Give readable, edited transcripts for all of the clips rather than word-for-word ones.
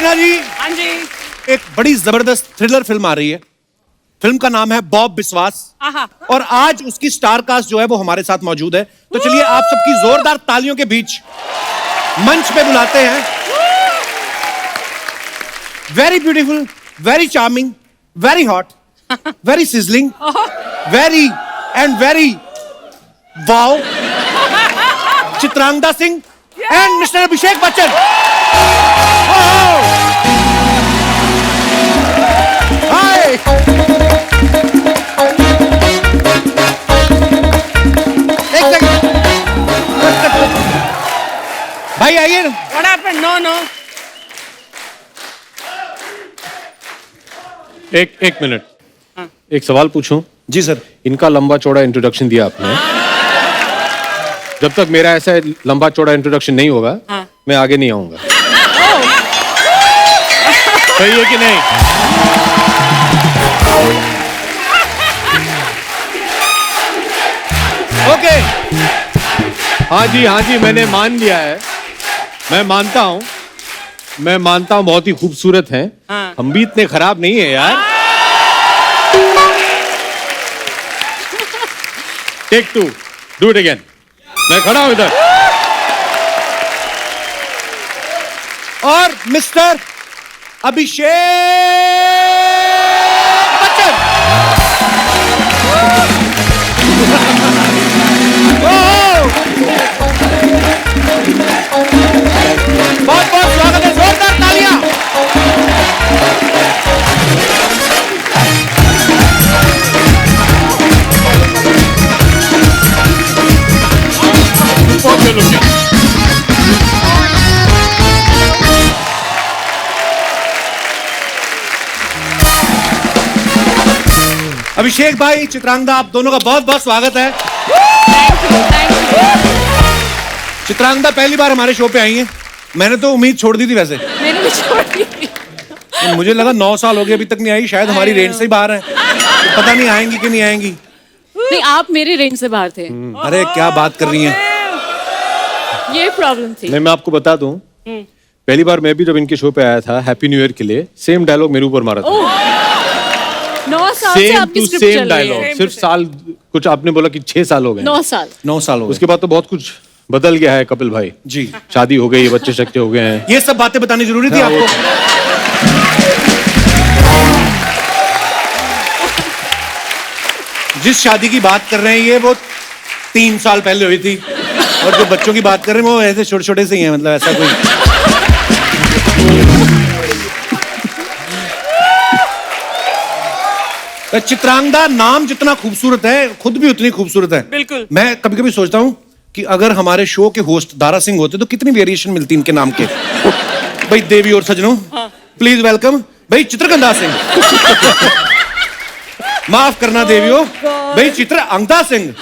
सिन्हा जी, हाँ जी। एक बड़ी जबरदस्त थ्रिलर फिल्म आ रही है। फिल्म का नाम है बॉब बिस्वास आहा। और आज उसकी स्टार कास्ट जो है वो हमारे साथ मौजूद है। तो चलिए आप सबकी जोरदार तालियों के बीच मंच पे बुलाते हैं very beautiful, very charming, very hot, very sizzling, very and very wow Chitrangada Singh and mister Abhishek Bachchan. Hi, एक सेकंड भाई आइए। What happened? No, no. एक मिनट, एक सवाल पूछूं? जी सर। इनका लंबा चौड़ा इंट्रोडक्शन दिया आपने। जब तक मेरा ऐसा लंबा चौड़ा इंट्रोडक्शन नहीं होगा, मैं आगे नहीं आऊंगा। सही है कि नहीं? ओके। हाँ जी, मैंने मान लिया है। मैं मानता हूँ बहुत ही खूबसूरत हैं। हाँ। हम भी इतने खराब नहीं है यार। Take 2, do it again. मैं खड़ा हूं इधर। और मिस्टर अभिषेक बच्चन। बहुत बहुत स्वागत है, जोरदार तालियां। अभिषेक भाई, चित्रांगदा, आप दोनों का बहुत बहुत स्वागत है। चित्रांगदा पहली बार हमारे शो पे आई हैं। मैंने तो उम्मीद छोड़ दी थी वैसे। मैंने भी छोड़ दी थी। मुझे लगा 9 साल हो गए अभी तक नहीं आई, शायद हमारी रेंज से ही बाहर है। तो पता नहीं आएंगी कि नहीं आएंगी। नहीं, आप मेरी रेंज से बाहर थे। अरे क्या बात कर रही हैं। ये प्रॉब्लम थी। मैं आपको बता दूं, पहली बार मैं भी जब इनके शो पे आया था हैप्पी न्यू ईयर के लिए, सेम डायलॉग मेरे ऊपर मारा था। 9 साल से सेम आपकी टू स्क्रिप्ट सेम चल रही डायलॉग। है। सिर्फ साल कुछ आपने बोला कि 6 साल हो गए। 9 साल। 9 साल हो गए। उसके बाद तो बहुत कुछ बदल गया है कपिल भाई। जी, शादी हो गई है, बच्चे शक्के हो गए हैं। ये सब बातें बतानी जरूरी थी आपको। जिस शादी की बात कर रहे हैं ये वो 3 साल पहले हुई थी, और जो बच्चों की बात कर रहे हैं वो ऐसे छोटे छोटे से ही हैं, मतलब ऐसा कोई। चित्रांगदा नाम जितना खूबसूरत है, खुद भी उतनी खूबसूरत है। बिल्कुल। मैं कभी कभी सोचता हूँ कि अगर हमारे शो के होस्ट दारा सिंह होते तो कितनी वेरिएशन मिलती इनके नाम के। भाई देवी और सजनों, प्लीज वेलकम भाई चित्रगंधा सिंह। माफ करना देवियों, भाई चित्रांगदा सिंह,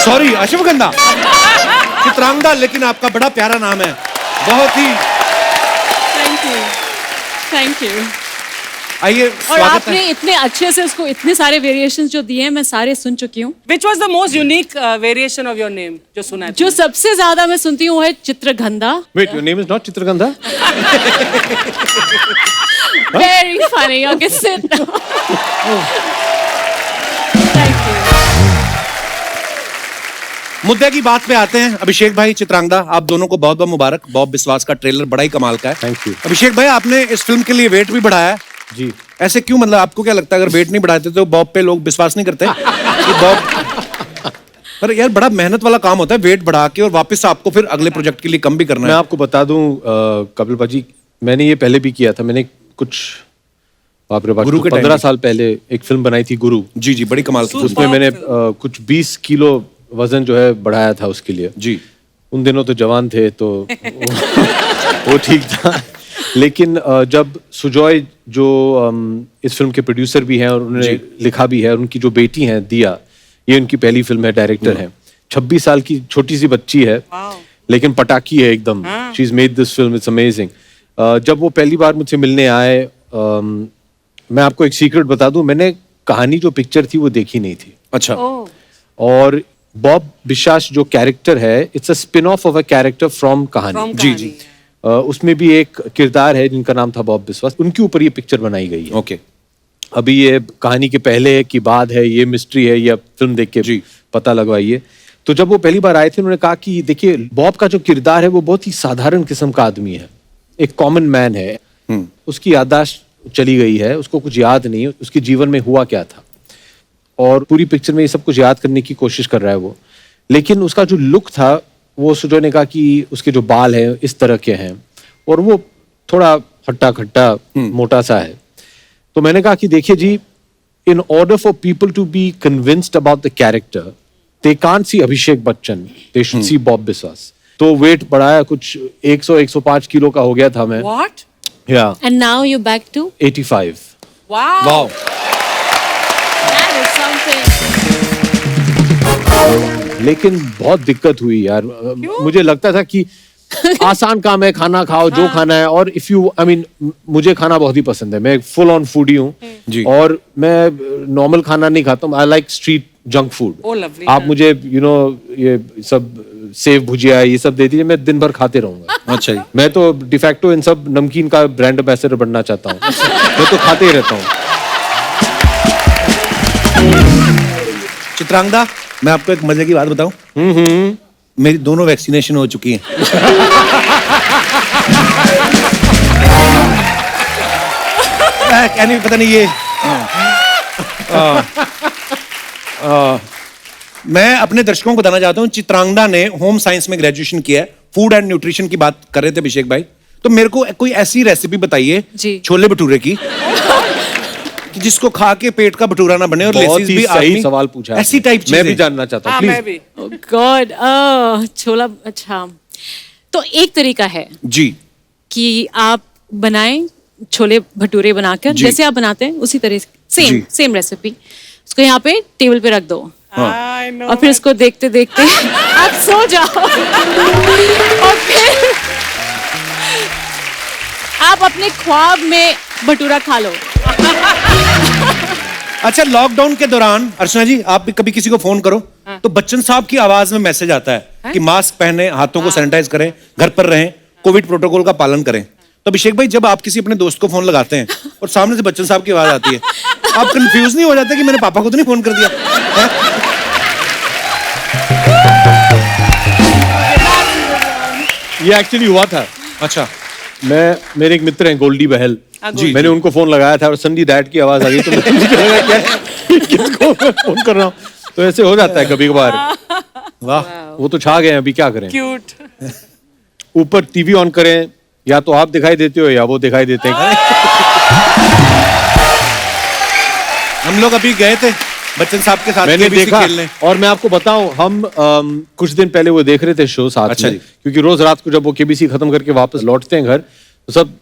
सॉरी अश्वगंधा। चित्रांगदा लेकिन आपका बड़ा प्यारा नाम है, बहुत ही। Thank you. आइए, और स्वागत आपने है। इतने अच्छे से उसको इतने सारे वेरिएशंस जो दिए हैं, मैं सारे सुन चुकी हूँ। Which was the most unique variation of your name? जो सुना है जो सबसे ज्यादा मैं सुनती हूँ वो है Chitragandha. Wait, your name is not Chitragandha? Very funny. Okay, sit down. Thank you. मुद्दे की बात पे आते हैं। अभिषेक भाई, चित्रांगदा, आप दोनों को बहुत बहुत मुबारक। बॉब बिस्वास का ट्रेलर बड़ा ही कमाल का है। Thank you. अभिषेक भाई, आपने इस फिल्म के लिए वेट भी बढ़ाया है। जी। ऐसे क्यों, मतलब आपको क्या लगता है अगर वेट नहीं बढ़ाते तो बॉब पे लोग विश्वास नहीं करते कि बॉब। पर यार बड़ा मेहनत वाला काम होता है वेट बढ़ा के और वापस आपको फिर अगले प्रोजेक्ट के लिए कम भी करना मैं है। आपको बता दूं कपिल भाजी, मैंने ये पहले भी किया था। मैंने कुछ बाप रे बाप, गुरु के 15 टाइम साल पहले एक फिल्म बनाई थी, गुरु। जी जी, बड़ी कमाल की। उसमें मैंने कुछ 20 किलो वजन जो है बढ़ाया था उसके लिए। जी। उन दिनों तो जवान थे तो वो ठीक था। लेकिन जब सुजॉय जो इस फिल्म के प्रोड्यूसर भी हैं और उन्होंने लिखा भी है, उनकी जो बेटी हैं दिया, ये उनकी पहली फिल्म है, डायरेक्टर हैं। 26 साल की छोटी सी बच्ची है, लेकिन पटाखी है एकदम। She is made this film, it's amazing. जब वो पहली बार मुझसे मिलने आए, मैं आपको एक सीक्रेट बता दूं, मैंने कहानी जो पिक्चर थी वो देखी नहीं थी। अच्छा। और बॉब बिशास जो कैरेक्टर है, it's a spin of a character from कहानी। जी जी। उसमें भी एक किरदार है जिनका नाम था बॉब बिस्वास, उनके ऊपर ये पिक्चर बनाई गई है। ओके। अभी ये कहानी के पहले है कि बाद है, ये मिस्ट्री है, ये फिल्म देख के जी पता लगवाइए। तो जब वो पहली बार आए थे उन्होंने कहा कि देखिए बॉब का जो किरदार है वो बहुत ही साधारण किस्म का आदमी है, एक कॉमन मैन है, उसकी याददाश्त चली गई है, उसको कुछ याद नहीं, उसके जीवन में हुआ क्या था, और पूरी पिक्चर में ये सब कुछ याद करने की कोशिश कर रहा है वो। लेकिन उसका जो लुक था, वो सुजॉय ने कहा कि उसके जो बाल हैं इस तरह के हैं और वो थोड़ा हट्टा खट्टा मोटा सा है। तो मैंने कहा कि देखिए जी, in order for people to be convinced about the character, they can't see Abhishek Bachchan, they should see Bob Biswas. तो वेट बढ़ाया, कुछ 100-105 किलो का हो गया था मैं। What? या And now you're back to 85। Wow. Wow. that is something. लेकिन बहुत दिक्कत हुई यार। मुझे लगता था कि आसान काम है, खाना खाओ जो खाना है, और इफ यू आई मीन मुझे खाना बहुत ही पसंद है, मैं फुल ऑन फूडी हूँ जी। और मैं नॉर्मल खाना नहीं खाता हूँ, I like street junk food. Oh, lovely. आप मुझे ये सब सेव भुजिया ये सब दे दीजिए, मैं दिन भर खाते रहूंगा। अच्छा जी। मैं तो डिफैक्टो इन सब नमकीन का ब्रांड एम्बेसडर बनना चाहता हूँ। मैं तो खाते ही रहता हूँ। चित्रांगदा, मैं आपको एक मजे की बात बताऊं। मेरी दोनों वैक्सीनेशन हो चुकी हैं। नहीं, पता नहीं ये मैं अपने दर्शकों को बताना चाहता हूं, चित्रांगदा ने होम साइंस में ग्रेजुएशन किया है। फूड एंड न्यूट्रिशन की बात कर रहे थे अभिषेक भाई, तो मेरे को कोई ऐसी रेसिपी बताइए जी। छोले भटूरे की कि जिसको खा के पेट का भटूरा ना बने और बहुत लेसिस ही भी सही आदमी- सवाल पूछा है ऐसी आपने। टाइप मैं भी चीजें। जानना चाहता हूँ, हाँ, प्लीज। मैं भी। Oh God, छोला। अच्छा, तो एक तरीका है जी कि आप बनाएं छोले भटूरे बनाकर, जी। जैसे आप बनाते हैं उसी तरह जी। सेम रेसिपी, उसको यहाँ पे टेबल पे रख दो I know. और फिर उसको देखते देखते आप सो जाओ और फिर आप अपने ख्वाब में भटूरा खा लो। अच्छा, लॉकडाउन के दौरान अर्चना जी, आप भी कभी किसी को फोन करो तो बच्चन साहब की आवाज में मैसेज आता है कि मास्क पहने, हाथों को सैनिटाइज करें, घर पर रहें, कोविड प्रोटोकॉल का पालन करें। तो अभिषेक भाई, जब आप किसी अपने दोस्त को फोन लगाते हैं और सामने से बच्चन साहब की आवाज आती है, आप कंफ्यूज नहीं हो जाते कि मैंने पापा को तो नहीं फोन कर दिया है? ये एक्चुअली हुआ था। अच्छा। मेरे एक मित्र हैं गोल्डी बहल जी, मैंने उनको फोन लगाया था और संडी डैड की आवाज आ गई, तो मुझे लगा क्या किसको मैं फोन कर रहा हूँ। तो ऐसे हो जाता है कभी कभार। वाह। वो तो छा गए हैं, अभी क्या करें। Cute. ऊपर टीवी ऑन करें, या तो आप दिखाई देते हो या वो दिखाई देते हैं। हम लोग अभी गए थे बच्चन साहब के साथ मैंने KBC देखा, खेलने। और मैं आपको बताऊं, हम कुछ दिन पहले वो देख रहे थे शो साथ अच्छा में, जी। क्योंकि रोज रात को जब वो केबीसी खत्म करके वापस लौटते हैं घर, तो सब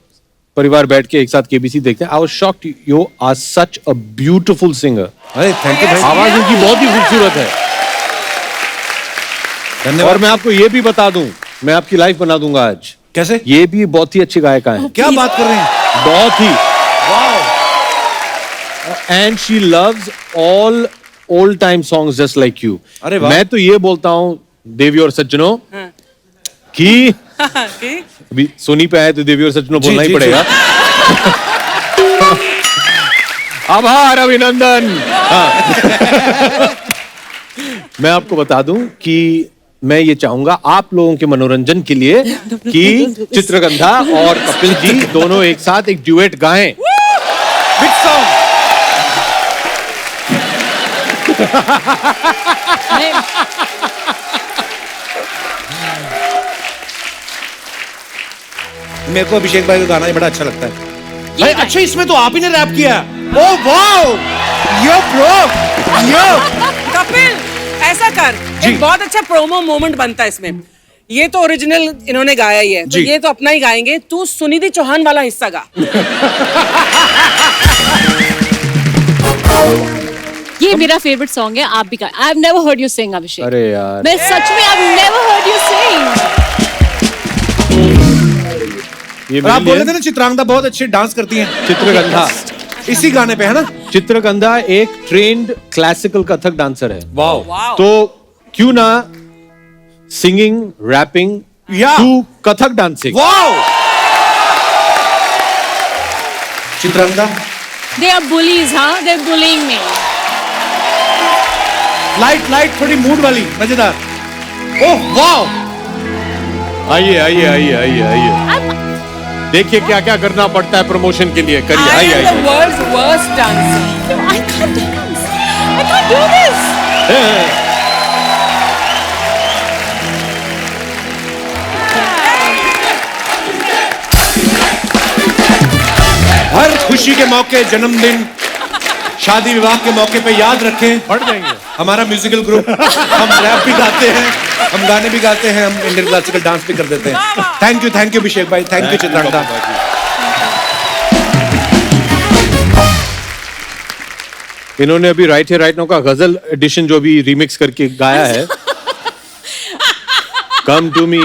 परिवार बैठ के एक साथ केबीसी देखते हैं। I was shocked, you are such a beautiful singer. अरे थैंक यू भाई, आवाज उनकी बहुत ही खूबसूरत है। धन्यवाद। और मैं आपको ये भी बता दूं, मैं आपकी लाइफ बना दूंगा आज। कैसे? ये भी बहुत ही अच्छी गायिका है, क्या बात कर रहे हैं? बहुत ही। And she loves all old time songs just like you. अरे वाह। मैं तो ये बोलता हूँ देवी और सज्जनों कि Okay. अभी सोनी पे आए तो देवी और सज्जनों जी, बोलना ही जी, पड़ेगा। आभार अभिनंदन। हाँ। मैं आपको बता दूं कि मैं ये चाहूंगा आप लोगों के मनोरंजन के लिए कि चित्रगंधा और कपिल जी दोनों एक साथ एक ड्यूएट गाएं। Which song? मेरे को अभिषेक भाई का गाना ही बड़ा अच्छा लगता है। भाई अच्छा, इसमें तो आप ही ने रैप किया। ओह वाओ, यो ब्रो, यो। कपिल, ऐसा कर, एक बहुत अच्छा प्रोमो मोमेंट बनता है इसमें। ये तो ओरिजिनल इन्होंने गाया ही है, तो जी। ये तो अपना ही गाएंगे। तू सुनिधि चौहान वाला हिस्सा गा। ये मेरा फेवरेट सॉन्ग है, आप भी I have never heard you sing Abhishek. अरे यार, मैं सच में I have never heard you sing. ये और आप मेरे बोल लिए रहे थे ना चित्रांगदा बहुत अच्छे डांस करती हैं। चित्रगंधा। इसी गाने पे है ना? चित्रगंधा एक ट्रेंड क्लासिकल कथक डांसर है। वाओ। वाओ। तो क्यों ना सिंगिंग, रैपिंग या। To Kathak dancing. Wow. Chitrangada, They are bullies, huh? They're bullying me. Light थोड़ी मूड वाली, मजेदार। ओह वाओ, आइए आइए आइए आइए आइए, देखिए क्या क्या करना पड़ता है प्रमोशन के लिए। करिए, I आइए am the आइए। world's worst dancer. No, I can't dance. I can't do this. हर खुशी के मौके, जन्मदिन, शादी विवाह के मौके पे याद रखें बढ़ जाएंगे। हमारा म्यूजिकल ग्रुप। हम रैप भी गाते हैं, हम गाने भी गाते हैं, हम इंडियन क्लासिकल डांस भी कर देते हैं। थैंक यू अभिषेक भाई, थैंक यू चित्रांगदा। इन्होंने अभी राइट है राइट नो का गजल एडिशन जो भी रीमिक्स करके गाया है। कम टू मी,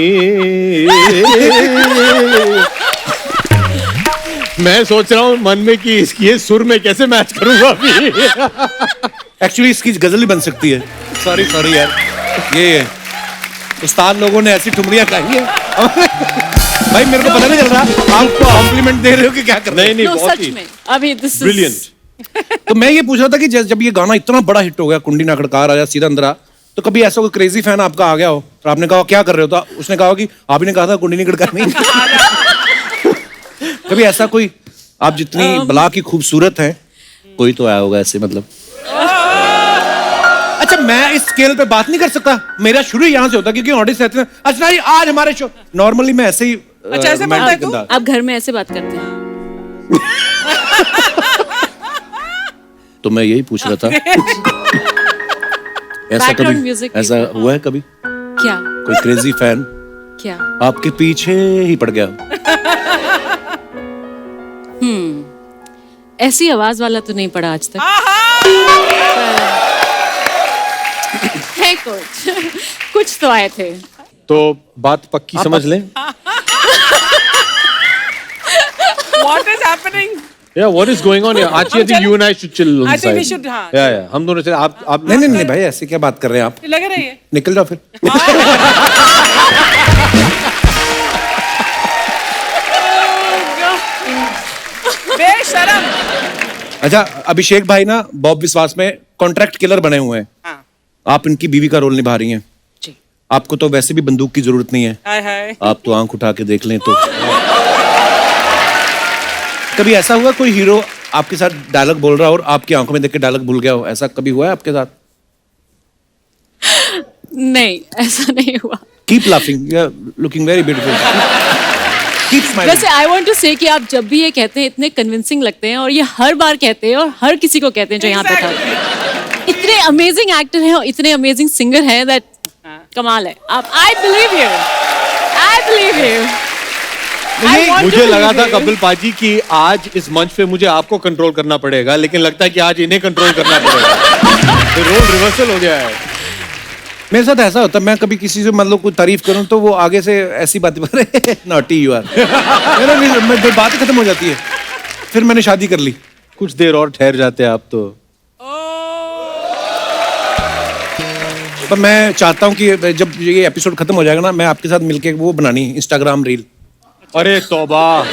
मैं सोच रहा हूँ मन में कि इसकी ये सुर में कैसे मैच करूंगा अभी। एक्चुअली इसकी गजल ही बन सकती है। सॉरी यार, ये उस्ताद लोगों ने ऐसी ठुमरियां गाई है। भाई मेरे को पता नहीं चल रहा आप कॉम्प्लीमेंट दे रहे हो कि क्या कर रहे हो। नहीं No, बहुत सच ही में। अभी this is ब्रिलियंट। तो मैं ये पूछ रहा था कि जब ये गाना इतना बड़ा हिट हो गया, कुंडी ना खड़कार आया सीधा अंदर आ, तो कभी ऐसा कोई क्रेजी फैन आपका आ गया हो और आपने कहा क्या कर रहे हो, तो उसने कहा कि आप ही ने कहा था कुंडी नहीं खड़कार नहीं। कभी ऐसा कोई, आप जितनी बला की खूबसूरत हैं, कोई तो आया होगा ऐसे, मतलब। अच्छा, मैं इस स्केल पे बात नहीं कर सकता, मेरा शुरू ही यहाँ से होता क्योंकि ऑडियंस रहते हैं। अच्छा जी, आज हमारे शो, नॉर्मली मैं ऐसे ही अच्छा, ऐसे बोलता है तू? आप घर में ऐसे बात करते हैं? तो मैं यही पूछ रहा था। ऐसा Background कभी music ऐसा भी। हुआ है कभी क्या? कोई क्रेजी फैन क्या? आपके पीछे ही पड़ गया? ऐसी आवाज वाला तो नहीं पड़ा आज तक। है कुछ तो आए थे। तो बात पक्की समझ लें। What is happening? Yeah, what is going on here? Archie, I think you and I should chill on I think we side. should, हाँ। Yeah. हम दोनों चले। आप नहीं भाई, ऐसे क्या बात कर रहे हैं आप? लग रही है। निकल जाओ फिर। बेशरम। अच्छा, अभिषेक भाई ना बॉब विश्वास में कॉन्ट्रैक्ट किलर बने हुए हैं। हाँ। आप इनकी बीवी का रोल निभा रही हैं। जी। आपको तो वैसे भी बंदूक की जरूरत नहीं है, हाय हाय। आप तो आंख उठा के देख लें तो। कभी ऐसा हुआ कोई हीरो आपके साथ डायलॉग बोल रहा हो और आपकी आंखों में देख के डायलॉग भूल गया हो, ऐसा कभी हुआ है आपके साथ? नहीं, ऐसा नहीं हुआ। Keep laughing, you are looking very beautiful. Keep smiling. वैसे आई वांट टू से कि आप जब भी ये कहते हैं इतने कन्विंसिंग लगते हैं, और ये हर बार कहते हैं और हर किसी को कहते हैं जो यहाँ पे था। इतने अमेजिंग एक्टर हैं और इतने अमेजिंग सिंगर हैं, दैट कमाल है। आप, आई बिलीव यू। मुझे लगा था कपिल पाजी कि आज इस मंच पे मुझे आपको कंट्रोल करना पड़ेगा, लेकिन लगता है कि आज इन्हें कंट्रोल करना पड़ेगा। तो रोल रिवर्सल हो गया है। मेरे साथ ऐसा होता है, मैं कभी किसी से मतलब कोई तारीफ करूं तो वो आगे से ऐसी बातें करे, नॉटी यू आर। मेरा बात खत्म हो जाती है, फिर मैंने शादी कर ली। कुछ देर और ठहर जाते आप तो। पर मैं चाहता हूं कि जब ये एपिसोड खत्म हो जाएगा ना, मैं आपके साथ मिलके वो बनानी इंस्टाग्राम रील। अरे तौबा।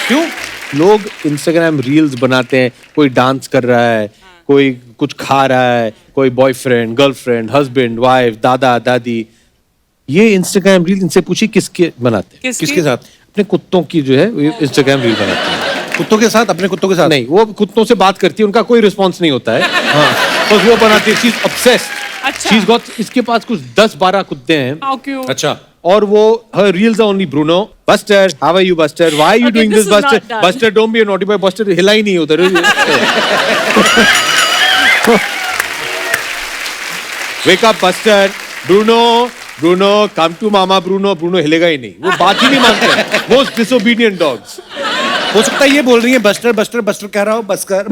क्यों? लोग इंस्टाग्राम रील्स बनाते हैं, कोई डांस कर रहा है, कोई कुछ खा रहा है, कोई बॉयफ्रेंड, गर्लफ्रेंड, हस्बैंड, वाइफ, दादा, दादी। ये इंस्टाग्राम रील, इनसे पूछिए किसके बनाते हैं? किसके साथ? अपने कुत्तों की जो है इंस्टाग्राम रील बनाते हैं। कुत्तों के साथ? अपने कुत्तों के साथ? नहीं, वो कुत्तों से बात करती है, उनका कोई रिस्पॉन्स नहीं होता है। हाँ, बस वो बनाती है, शी इज ऑब्सेस्ड। अच्छा। शी इज गॉट, इसके पास कुछ 10-12 कुत्ते हैं। How cute. अच्छा। और वो her reels are only Bruno, Buster, how are you Buster? Why are you Okay, doing this this is Buster? not done. Buster, don't be a naughty boy. Buster हिला ही नहीं उधर। Wake up Buster, Bruno, come to mama Bruno हिलेगा ही नहीं, वो बात ही नहीं मानते। Most disobedient dogs. हो सकता है ये बोल रही है बस्टर कह रहा हो, बस्कर।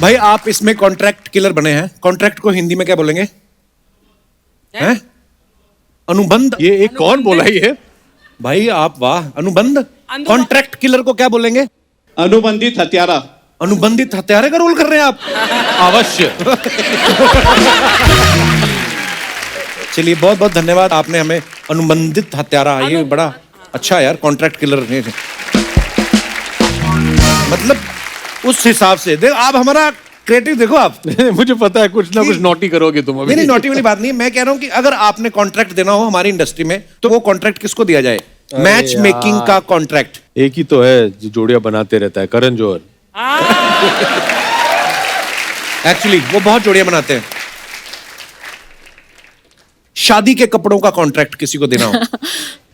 भाई आप इसमें कॉन्ट्रैक्ट किलर बने हैं। कॉन्ट्रैक्ट को हिंदी में क्या बोलेंगे? हैं? अनुबंध। ये एक कौन बोला ये? भाई आप वाह, अनुबंध। कॉन्ट्रैक्ट किलर को क्या बोलेंगे? अनुबंधित हत्यारा। अनुबंधित हत्यारे का रोल कर रहे हैं आप? अवश्य। चलिए बहुत बहुत धन्यवाद, आपने हमें अनुबंधित हत्यारा, ये बड़ा अच्छा है यार, कॉन्ट्रैक्ट किलर। मतलब उस हिसाब से देख, आप हमारा क्रिएटिव देखो आप। मुझे पता है कुछ ना कुछ नोटी करोगे तुम अभी। नहीं नोटी वाली बात नहीं, मैं कह रहा हूँ कि अगर आपने कॉन्ट्रैक्ट देना हो हमारी इंडस्ट्री में तो वो कॉन्ट्रैक्ट किसको दिया जाए? मैच मेकिंग का कॉन्ट्रैक्ट। एक ही तो है जो जोड़ियां बनाते रहता है, करण जौहर। एक्चुअली वो बहुत जोड़ियां बनाते हैं। शादी के कपड़ों का कॉन्ट्रैक्ट किसी को देना हो?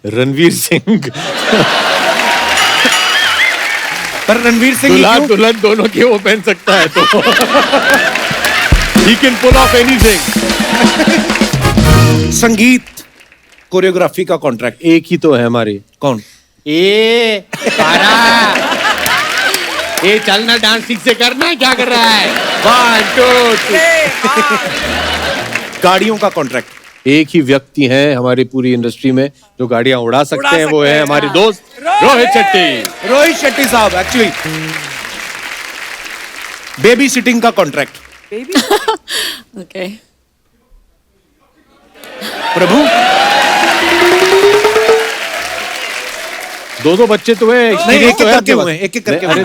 रणवीर सिंह। पर रणवीर सिंह ही दुल्हा क्यों? दुल्हन दोनों के वो पहन सकता है तो he can pull off anything। संगीत कोरियोग्राफी का कॉन्ट्रैक्ट एक ही तो है हमारी। कौन? ये चलना डांस ठीक से करना, क्या कर रहा है? 1 2 3। गाड़ियों का कॉन्ट्रैक्ट। एक ही व्यक्ति हैं हमारी पूरी इंडस्ट्री में जो गाड़ियां उड़ा सकते हैं, वो सकते है हैं, हमारे हाँ। दोस्त रोहित शेट्टी। रोहित शेट्टी साहब। एक्चुअली बेबी सिटिंग का कॉन्ट्रैक्ट। ओके। प्रभु दो बच्चे तो है, नहीं, एक एक करके हुए, एक एक करके हुए।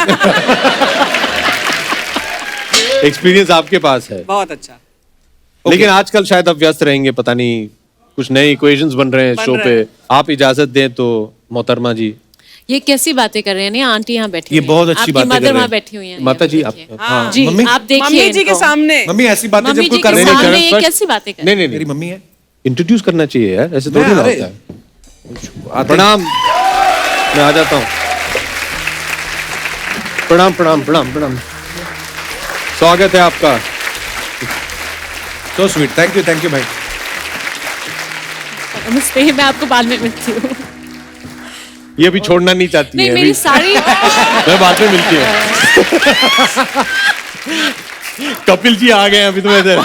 एक्सपीरियंस आपके पास है। बहुत अच्छा। लेकिन आजकल शायद आप व्यस्त रहेंगे, पता नहीं कुछ नए इक्वेशंस बन रहे हैं शो पे। आप इजाजत दें तो मोहतरमा जी। ये कैसी बातें कर रहे हैं? नहीं, आंटी यहाँ बैठी ये हुई बहुत हैं। अच्छी आपकी बातें कर मदर रहे वहाँ हैं। बैठी हुई हैं। माता जी, ये आप देखिए। हाँ, जी मम्मी आप देखिए मम्मी जी के इनको। सामने। मम्मी ऐसी बातें जब मम्मी कोई जी कर के रहे नहीं, हैं। सामने चरण ये स्पर्श- कैसी बातें कर नहीं नहीं मेरी नहीं, मम्मी है। इंट्रोड्यूस करना चाहिए यार, ऐसे थोड़ी ना अरे, होता है। प्रणाम, मैं आ जाता हूँ। प्रणाम प्रणाम प्रणाम प्रणाम, स्वागत है आपका। सो स्वीट, थैंक यू भाई। नमस्ते, मैं आपको बाद में मिलती हूँ। ये भी छोड़ना नहीं चाहती नहीं, है मेरी अभी। सारी मैं बाद में मिलती हूँ। कपिल जी आ गए हैं अभी तो इधर।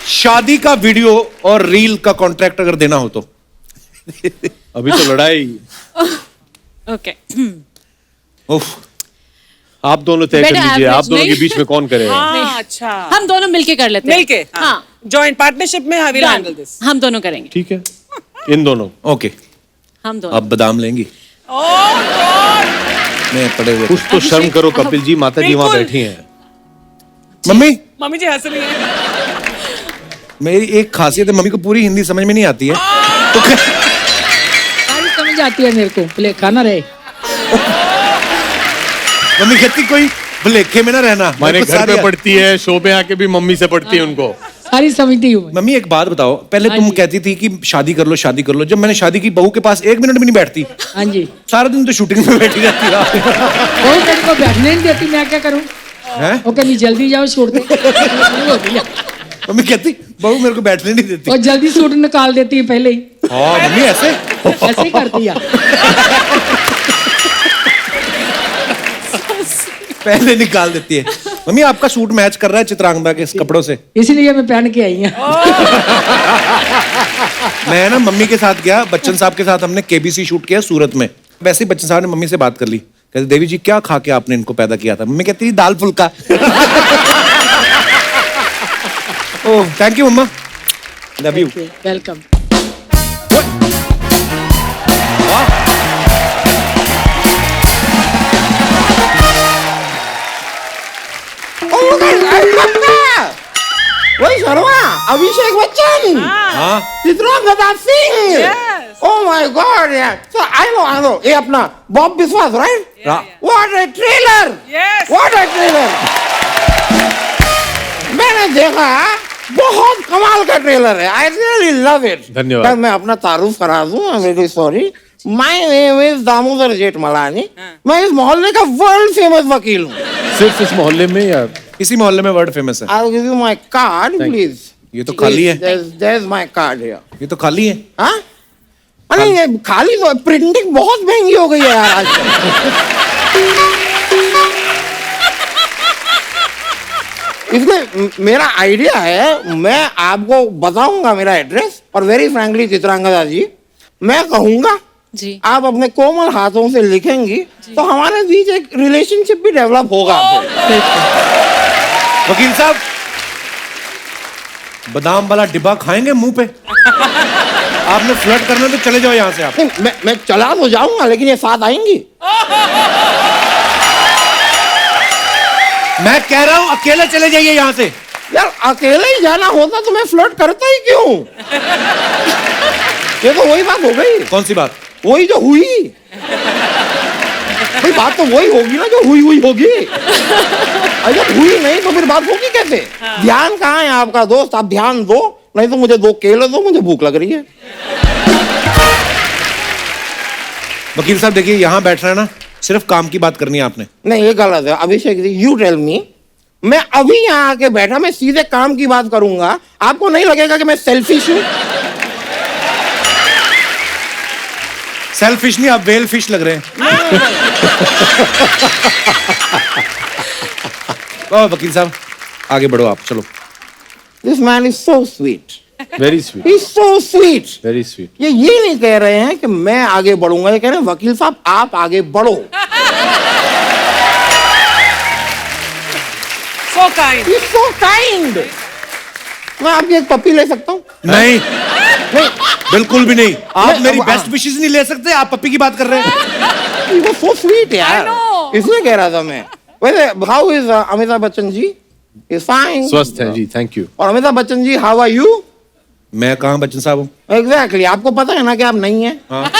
शादी का वीडियो और रील का कॉन्ट्रैक्ट अगर देना हो तो? अभी तो लड़ाई ओके। उफ, आप दोनों तय कर बेटा, लीजिए, आप average दोनों के नहीं। बीच में कौन करेगा। हाँ, अच्छा। हम दोनों मिलके कर लेते हैं। मिलके, हाँ, जॉइंट पार्टनरशिप में I will handle done। This. हम दोनों करेंगे। ठीक है, इन दोनों। ओके। हम दोनों। अब बादाम लेंगी? ओह गॉड। मैं पड़े हुए। कुछ तो शर्म करो कपिल जी, माता जी वहाँ बिल्कुल। बैठी हैं। मम्मी, मम्मी जी हंस रही हैं। मेरी एक खासियत है, मम्मी को पूरी हिंदी समझ में नहीं आती है तो सारी समझ आती है मेरे को, भुलेखा ना रहे। मम्मी कहती कोई भुलेखे में ना रहना। माने मेरे को घर पे सारी- पढ़ती है, शो पे आके भी मम्मी से पढ़ती है उनको। सारी समझती हूँ मैं। मम्मी एक बात बताओ, पहले तुम हाँ जी। कहती थी कि शादी कर लो शादी कर लो, जब मैंने शादी की बहू के पास 1 मिनट भी नहीं बैठती, हाँ जी, सारा दिन तो शूटिंग में बैठी रहती है। वो मेरे को बैठने नहीं देती, मैं क्या करूँ? हैं? वो कहनी जल्दी जाओ छोड़ दे। शुरू हो गया। मम्मी कहती बहू मेरे को बैठने नहीं देती। और जल्दी सूट निकाल देती है पहले ही, हाँ मम्मी ऐसे ऐसे ही करती है। पहले निकाल देती है। मम्मी आपका सूट मैच कर रहा है चित्रांगदा के इस कपड़ों से। इसलिए मैं पहन के आई हूँ। मैं ना मम्मी के साथ गया, बच्चन साहब के साथ हमने केबीसी शूट किया सूरत में। वैसे ही बच्चन साहब ने मम्मी से बात कर ली, कहते देवी जी क्या खा के आपने इनको पैदा किया था? मम्मी कहती दाल फुल्का। Oh thank you mamma, love you. Welcome. वही शर्मा, अभिषेक बच्चन, हाँ Chitrangada Singh. Yes. Oh my God, yeah. So I know. ये अपना बॉब बिस्वास, right? रा- What a trailer! Yes. What a trailer! मैंने देखा, बहुत कमाल का ट्रेलर है। I really love it. धन्यवाद। बस मैं अपना तारुफ करा दूं, I'm really sorry. My name is Damodar Jethmalani. मैं इस मोहल्ले का वर्ल्ड फेमस वकील हूँ। सिर्फ इस मोहल्ले में या इसी मोहल्ले में वर्ड फेमस है। I'll give you my card, please. ये तो खाली है। There's my card here. ये तो खाली है। हाँ? अरे ये खाली तो प्रिंटिंग बहुत महंगी हो गई है यार आजकल। इसमें मेरा आइडिया है, मैं आपको बताऊंगा मेरा एड्रेस, और वेरी फ्रैंकली चित्रांगदा जी, मैं कहूंगा, जी। आप अपने कोमल हाथों से लिखेंगी तो हमारे बीच एक रिलेशनशिप भी डेवलप होगा। वकील साहब, बादाम वाला डिब्बा खाएंगे मुंह पे? आपने फ्लर्ट करना तो चले जाओ यहां से आप। नहीं, मैं चला तो जाऊंगा, लेकिन ये साथ आएंगी। मैं कह रहा हूं अकेले चले जाइए यहां से। यार अकेले ही जाना होता तो मैं फ्लर्ट करता ही क्यों? ये तो वही बात हो गई। कौन सी बात? वही जो हुई। भाई बात तो वही होगी ना जो हुई होगी। अगर हुई नहीं तो फिर बात होगी कैसे? ध्यान कहाँ है आपका दोस्त? आप ध्यान दो, नहीं तो मुझे 2 केले दो, मुझे भूख लग रही है। वकील साहब देखिए, यहां बैठना है ना, सिर्फ काम की बात करनी है आपने। नहीं ये गलत है। Abhishek ji, you tell me, मैं अभी यहाँ आके बैठा, मैं सीधे काम की बात करूंगा, आपको नहीं लगेगा कि मैं सेल्फिश हूं? सेल्फिश नहीं, आप वेल फिश लग रहे हैं। वकील साहब आगे बढ़ो आप, चलो। This man is so sweet, very sweet, he is so sweet. Very sweet. ये नहीं कह रहे हैं कि मैं आगे बढ़ूंगा, ये कह रहे हैं वकील साहब आप आगे बढ़ो। So kind. He's so kind. मैं आपकी एक पप्पी ले सकता हूँ? नहीं, नहीं, बिल्कुल भी नहीं। आप नहीं, मेरी अब- बेस्ट विशेस नहीं ले सकते, आप पप्पी की बात कर रहे हैं। he was so sweet यार। I know. इसलिए कह रहा था मैं। वैसे how is Amitabh Bachchan ji? He's fine. स्वस्थ है जी, थैंक यू। और Amitabh Bachchan ji, how are you? मैं कहाँ बच्चन साहब हूँ? Exactly, आपको पता है ना कि आप नहीं हैं? हाँ।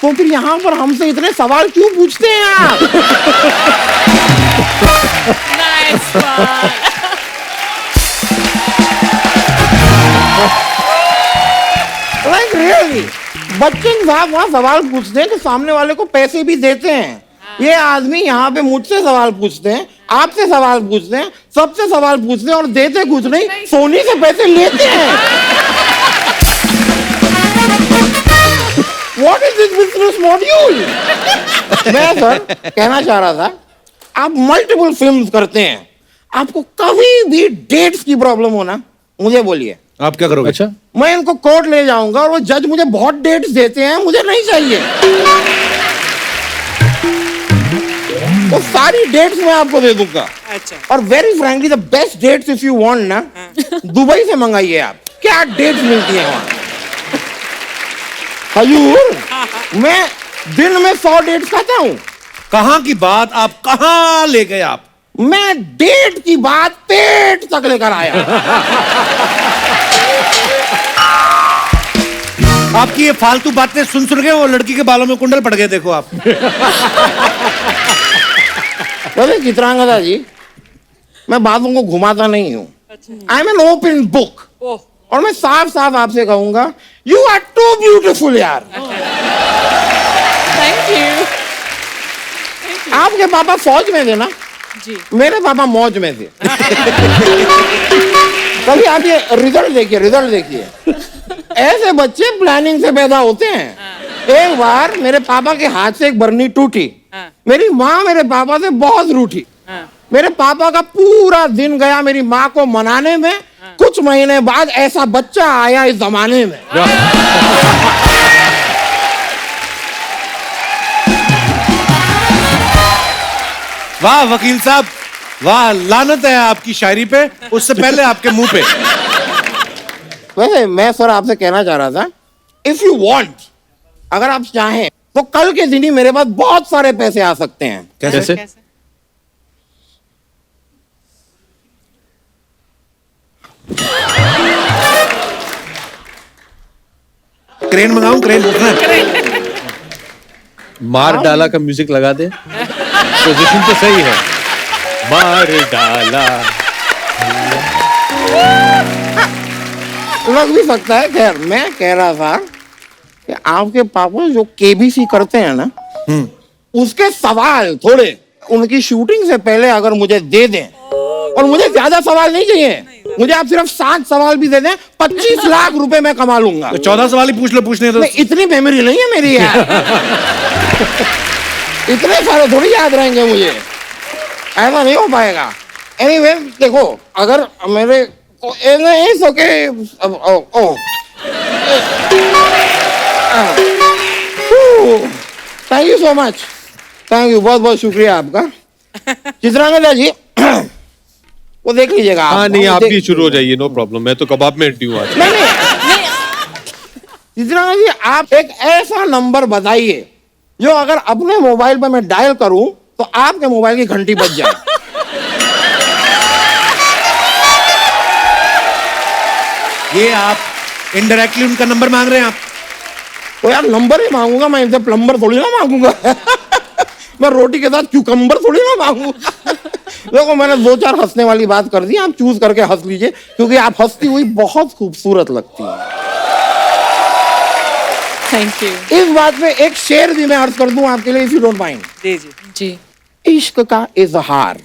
तो फिर यहाँ पर हमसे इतने सवाल क्यों पूछते हैं आप? Nice one. Like really, Bachchan साहब वहाँ सवाल पूछते हैं कि सामने वाले को पैसे भी देते हैं। ये आदमी यहाँ पे मुझसे सवाल पूछते हैं, आपसे सवाल पूछते हैं, सबसे सवाल पूछते हैं और देते कुछ नहीं, सोनी से पैसे लेते हैं। What is this business module? मैं सर कहना चाह रहा था, आप मल्टीपल फिल्म्स करते हैं, आपको कभी भी डेट्स की प्रॉब्लम हो ना, मुझे बोलिए। आप क्या करोगे? अच्छा, मैं इनको कोर्ट ले जाऊंगा और वो जज मुझे बहुत डेट्स देते हैं, मुझे नहीं चाहिए। वो सारी डेट्स मैं आपको दे दूंगा। अच्छा। और very frankly the best dates if you want ना, दुबई से मंगाइए आप। क्या डेट्स मिलती हैं वहां? हजूर, मैं दिन में 100 डेट्स खाता हूं। कहाँ की बात, आप कहाँ ले गए आप? मैं डेट की बात पेट तक लेकर आया। आपकी ये फालतू बातें सुन के वो लड़की के बालों में कुंडल पड़ गए, देखो आप। बोले चित्रांगदा जी, मैं बातों को घुमाता नहीं हूँ। I am an open book. Oh, और मैं साफ साफ आपसे कहूंगा, यू आर टू ब्यूटिफुल यार। Thank you. आपके पापा फौज में थे ना? जी। मेरे पापा मौज में थे। कभी आप ये रिजल्ट देखिए, रिजल्ट देखिए। ऐसे बच्चे प्लानिंग से पैदा होते हैं। एक बार मेरे पापा के हाथ से एक बरनी टूटी, मेरी माँ मेरे पापा से बहुत रूठी। मेरे पापा का पूरा दिन गया मेरी माँ को मनाने में। कुछ महीने बाद ऐसा बच्चा आया इस जमाने में। वाह वकील साहब, वाह, लानत है आपकी शायरी पे, उससे पहले आपके मुंह पे। वैसे मैं सर आपसे कहना चाह रहा था, इफ यू वांट, अगर आप चाहें तो कल के दिन ही मेरे पास बहुत सारे पैसे आ सकते हैं। कैसे? कैसे? क्रेन मंगाऊं? क्रेन उठना है? मार डाला का म्यूजिक लगा दे, पोजीशन तो सही है। मार डाला। लग भी सकता है। खैर मैं कह रहा था कि आपके पापा जो केबीसी करते हैं ना, उसके सवाल थोड़े उनकी शूटिंग से पहले अगर मुझे दे दें, और मुझे ज्यादा सवाल नहीं चाहिए, मुझे आप सिर्फ 7 सवाल भी दे दें, 25 लाख रुपए मैं कमा लूंगा। तो 14 सवाल ही पूछ लो, पूछने तो। नहीं, इतनी मेमोरी नहीं है मेरी यार। इतने सारे थोड़ी याद रहेंगे मुझे, ऐसा नहीं हो पाएगा। एनीवे देखो, अगर मेरे it's okay. Thank you so much, thank you, बहुत बहुत शुक्रिया आपका। चित्रांगदा जी वो देख लीजिएगा हाँ नहीं, वो आप देख- भी शुरू हो जाइए, नो प्रॉब्लम। मैं तो कबाब में हड्डी हूँ आज। नहीं नहीं चित्रांगदा जी, आप एक ऐसा नंबर बताइए जो अगर अपने मोबाइल पर मैं डायल करूं तो आपके मोबाइल की घंटी बज जाए। ये आप इनडायरेक्टली उनका नंबर मांग रहे हैं आप? तो यार नंबर ही मांगूंगा मैं, इनसे प्लम्बर थोड़ी ना मांगूंगा। मैं रोटी के साथ क्यूकम्बर थोड़ी ना मांगूंगा। देखो मैंने 2-4 हंसने वाली बात कर दी, आप चूज करके हंस लीजिए क्योंकि आप हंसती हुई बहुत खूबसूरत लगती हैं। Thank you. इस बात में एक शेर भी मैं अर्ज कर दूं आपके लिए, इफ यू डोंट माइंड। जी जी जी। इश्क का इजहार,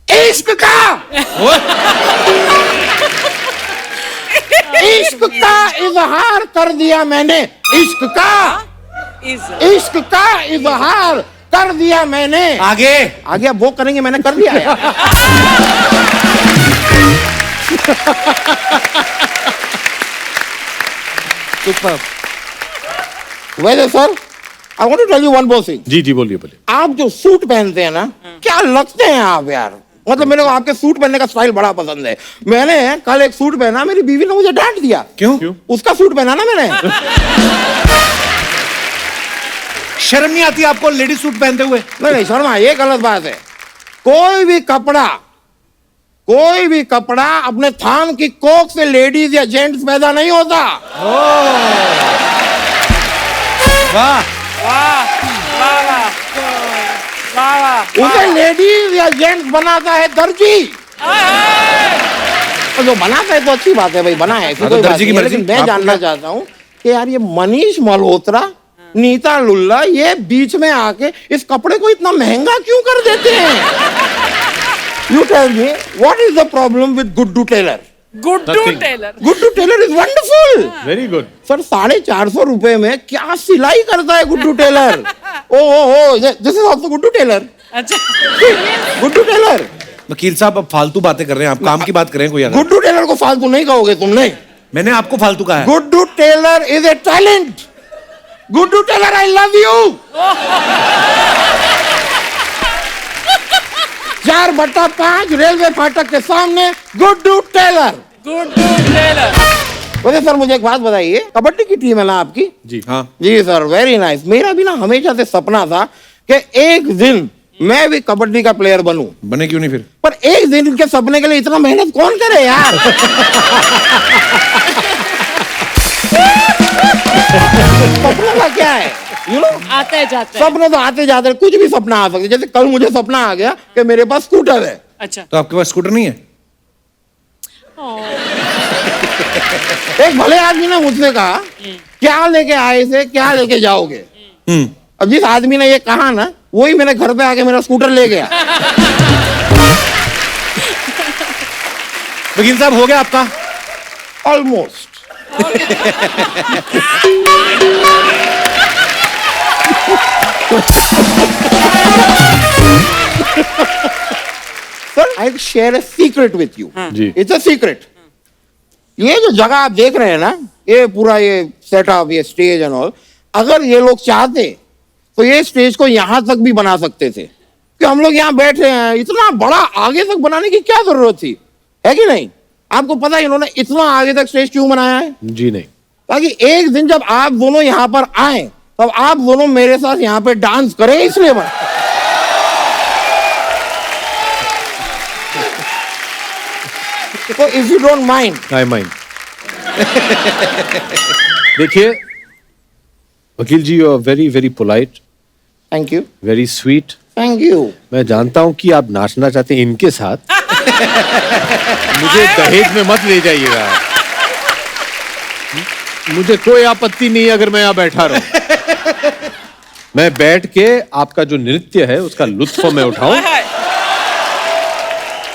इश्क का इश्क का इजहार कर दिया मैंने, इश्क का इश्क का इजहार कर दिया मैंने। आगे आगे अब वो करेंगे, मैंने कर दिया यार। सुपर। वैसे sir I want to tell you one more thing. जी जी, बोलिए बोलिए। आप जो सूट पहनते हैं ना, क्या लगते हैं आप यार। मतलब मेरे को आपके सूट पहनने का स्टाइल बड़ा पसंद है। मैंने कल एक सूट पहना, मेरी बीवी ने मुझे डांट दिया। क्यों? उसका सूट पहना ना मैंने। शर्म नहीं आती आपको लेडीज सूट पहनते हुए? नहीं शर्मा, ये गलत बात है। कोई भी कपड़ा अपने थान की कोख से लेडीज या जेंट्स पैदा नहीं होता। वाह। उसे लेडीज या जेंट्स बनाता है दर्जी। और जो बनाता है तो अच्छी बात है भाई, बना है हाँ, तो कोई बात दर्जी की नहीं है। मर्जी। लेकिन मैं आपको जानना क्या? चाहता हूँ कि यार ये मनीष मल्होत्रा, नीता लुल्ला, ये बीच में आके इस कपड़े को इतना महंगा क्यों कर देते हैं? You tell me, what is the problem with Guddu Taylor? Guddu Nothing. Taylor. Guddu Taylor is wonderful. Very good. Sir 450 रुपए में क्या सिलाई करता है Guddu Taylor. Oh this is also Guddu Taylor. अच्छा गुड्डू टेलर, वकील साहब अब फालतू बातें कर रहे हैं आप, काम की बात करें कोई अगर। गुड्डू टेलर को फालतू नहीं कहोगे तुमने। मैंने आपको फालतू कहा है। Guddu Taylor is a talent. Guddu Taylor I love you. 4/5 railway फाटक के सामने गुड्डू टेलर। गुड्डू टेलर। वैसे सर मुझे एक बात बताइए, कबड्डी की टीम है ना आपकी? जी हाँ। जी सर, वेरी नाइस। मेरा भी ना हमेशा से सपना था कि एक दिन मैं भी कबड्डी का प्लेयर बनूं। बने क्यों नहीं फिर? पर एक दिन के सपने के लिए इतना मेहनत कौन करे यार। सपना का क्या है, यू नो। आता है जाता है। सपने तो आते जाते हैं, कुछ भी सपना आ सकता है। जैसे कल मुझे सपना आ गया कि मेरे पास स्कूटर है। अच्छा तो आपके पास स्कूटर नहीं है? एक भले आदमी ने मुझसे कहा क्या लेके आए थे, क्या लेके जाओगे। अब जिस आदमी ने ये कहा ना, वही मेरे घर पे आके मेरा स्कूटर ले गया। वकील साहब हो गया आपका? Almost. Sir I share a secret with you. जी। It's a secret. ये जो जगह आप देख रहे हैं ना, ये पूरा ये सेटअप, ये स्टेज एंड ऑल, अगर ये लोग चाहते तो ये स्टेज को यहां तक भी बना सकते थे कि हम लोग यहाँ बैठे हैं। इतना बड़ा आगे तक बनाने की क्या जरूरत थी, है कि नहीं? आपको पता है इन्होंने इतना आगे तक स्टेज क्यों बनाया है? जी नहीं। ताकि एक दिन जब आप दोनों यहाँ पर आए तब आप दोनों मेरे साथ यहाँ पे डांस करें, इसलिए बना। तो if you don't mind. I mind. देखिए वकील जी, you are very very polite, thank you, very sweet. Thank you. मैं जानता हूं कि आप नाचना चाहते हैं इनके साथ। मुझे दहेज में मत ले जाइएगा। मुझे कोई आपत्ति नहीं है अगर मैं यहाँ बैठा रहूं। मैं बैठ के आपका जो नृत्य है उसका लुत्फ मैं उठाऊं।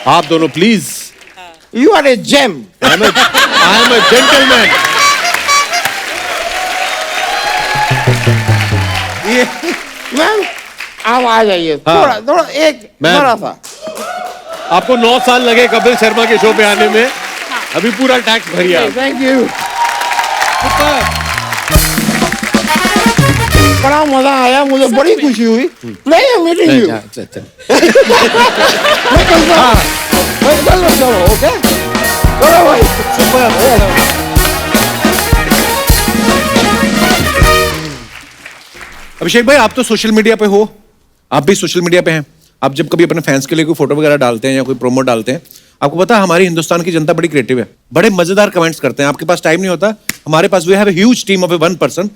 आप दोनों please. You are a gem. I am a gentleman. Ma'am आप आ जाइए। हाँ। थोड़ा थोड़ा एक मैम। थोड़ा सा। आपको 9 साल लगे कपिल शर्मा के शो पे आने में, अभी पूरा टैक्स भरिए आप। Thank you. बड़ा मजा आया, मुझे बड़ी खुशी हुई। नहीं मीटिंग यू मैं चल रहा हूँ। ओके चलो भाई। अभिषेक भाई, आप तो सोशल मीडिया पे हो, आप भी सोशल मीडिया पे हैं। आप जब कभी अपने फैंस के लिए कोई फोटो वगैरह डालते हैं या कोई प्रोमो डालते हैं, आपको पता है हमारी हिंदुस्तान की जनता बड़ी क्रिएटिव है, बड़े मजेदार कमेंट्स करते हैं। आपके पास टाइम नहीं होता, हमारे पास we have a huge team of one person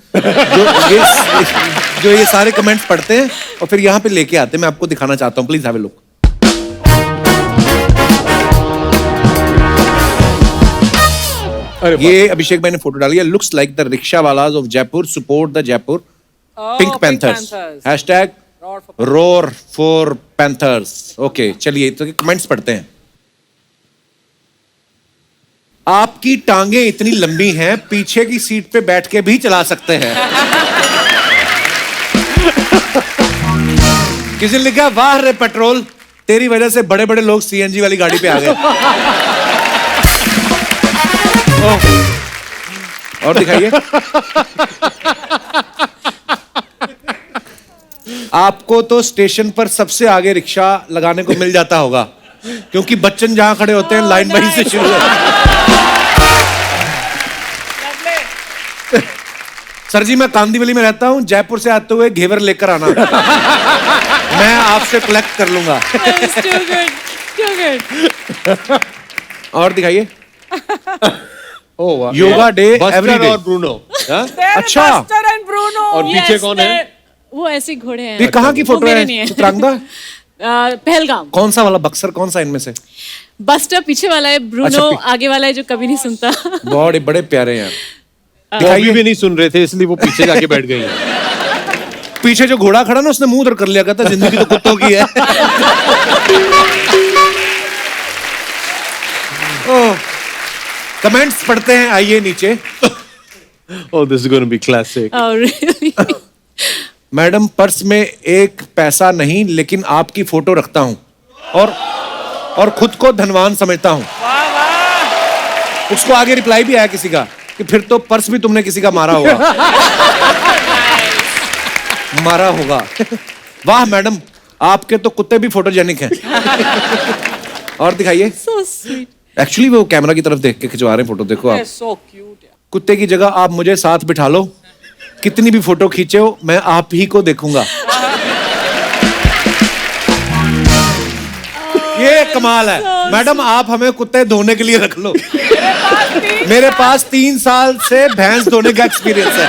जो ये सारे कमेंट्स पढ़ते हैं और फिर यहाँ पे लेके आते हैं। मैं आपको दिखाना चाहता हूँ, प्लीज हैव अ लुक। ये अभिषेक भाई ने फोटो डाली है। Looks like the rickshaw wallahs of Jaipur support the Jaipur Pink Panthers. Hashtag roar for Panthers. Okay चलिए तो कमेंट्स पढ़ते हैं। आपकी टांगे इतनी लंबी हैं, पीछे की सीट पे बैठ के भी चला सकते हैं। किसी ने लिखा, वाह रे पेट्रोल, तेरी वजह से बड़े बड़े लोग सीएनजी वाली गाड़ी पे आ गए। और दिखाइए। आपको तो स्टेशन पर सबसे आगे रिक्शा लगाने को मिल जाता होगा, क्योंकि बच्चन जहां खड़े होते हैं लाइन वहीं से शुरू होती है। सर जी, मैं कांदीवली में रहता हूं, जयपुर से आते हुए घेवर लेकर आना, मैं आपसे कलेक्ट कर लूंगा। और दिखाइए। Yoga day every day. और ब्रूनो। अच्छा, और पीछे कौन है? वो ऐसे घोड़े हैं। ये कहाँ की फोटो है? चित्रांगदा? पहलगाम। कौन सा वाला बक्सर, कौन सा इनमें से? बस्टर पीछे वाला है, ब्रूनो अच्छा, आगे वाला है जो कभी नहीं सुनता। बड़े बड़े प्यारे हैं। दिखाइए भी नहीं सुन रहे थे, इसलिए वो पीछे जाके बैठ गई हैं। पीछे जो घोड़ा खड़ा ना, उसने मुंह उधर कर लिया, कहता जिंदगी तो कुत्तों की है। कमेंट्स पढ़ते हैं, आइए नीचे। Oh, this is going to be classic. Oh, really? Madam, purse में एक पैसा नहीं, लेकिन आपकी फोटो रखता हूं और खुद को धनवान समझता हूं। उसको आगे रिप्लाई भी आया किसी का कि फिर तो पर्स भी तुमने किसी का मारा होगा। मारा होगा। वाह मैडम, आपके तो कुत्ते भी फोटोजेनिक हैं। और दिखाइए। So sweet. एक्चुअली वो कैमरा की तरफ देख के खिंचवा रहे हैं फोटो। देखो आप, so cute. कुत्ते की जगह आप मुझे साथ बिठा लो, कितनी भी फोटो खींचे हो मैं आप ही को देखूंगा। ये कमाल है। मैडम, आप हमें कुत्ते धोने के लिए रख लो। मेरे पास 3 साल से भैंस धोने का एक्सपीरियंस है।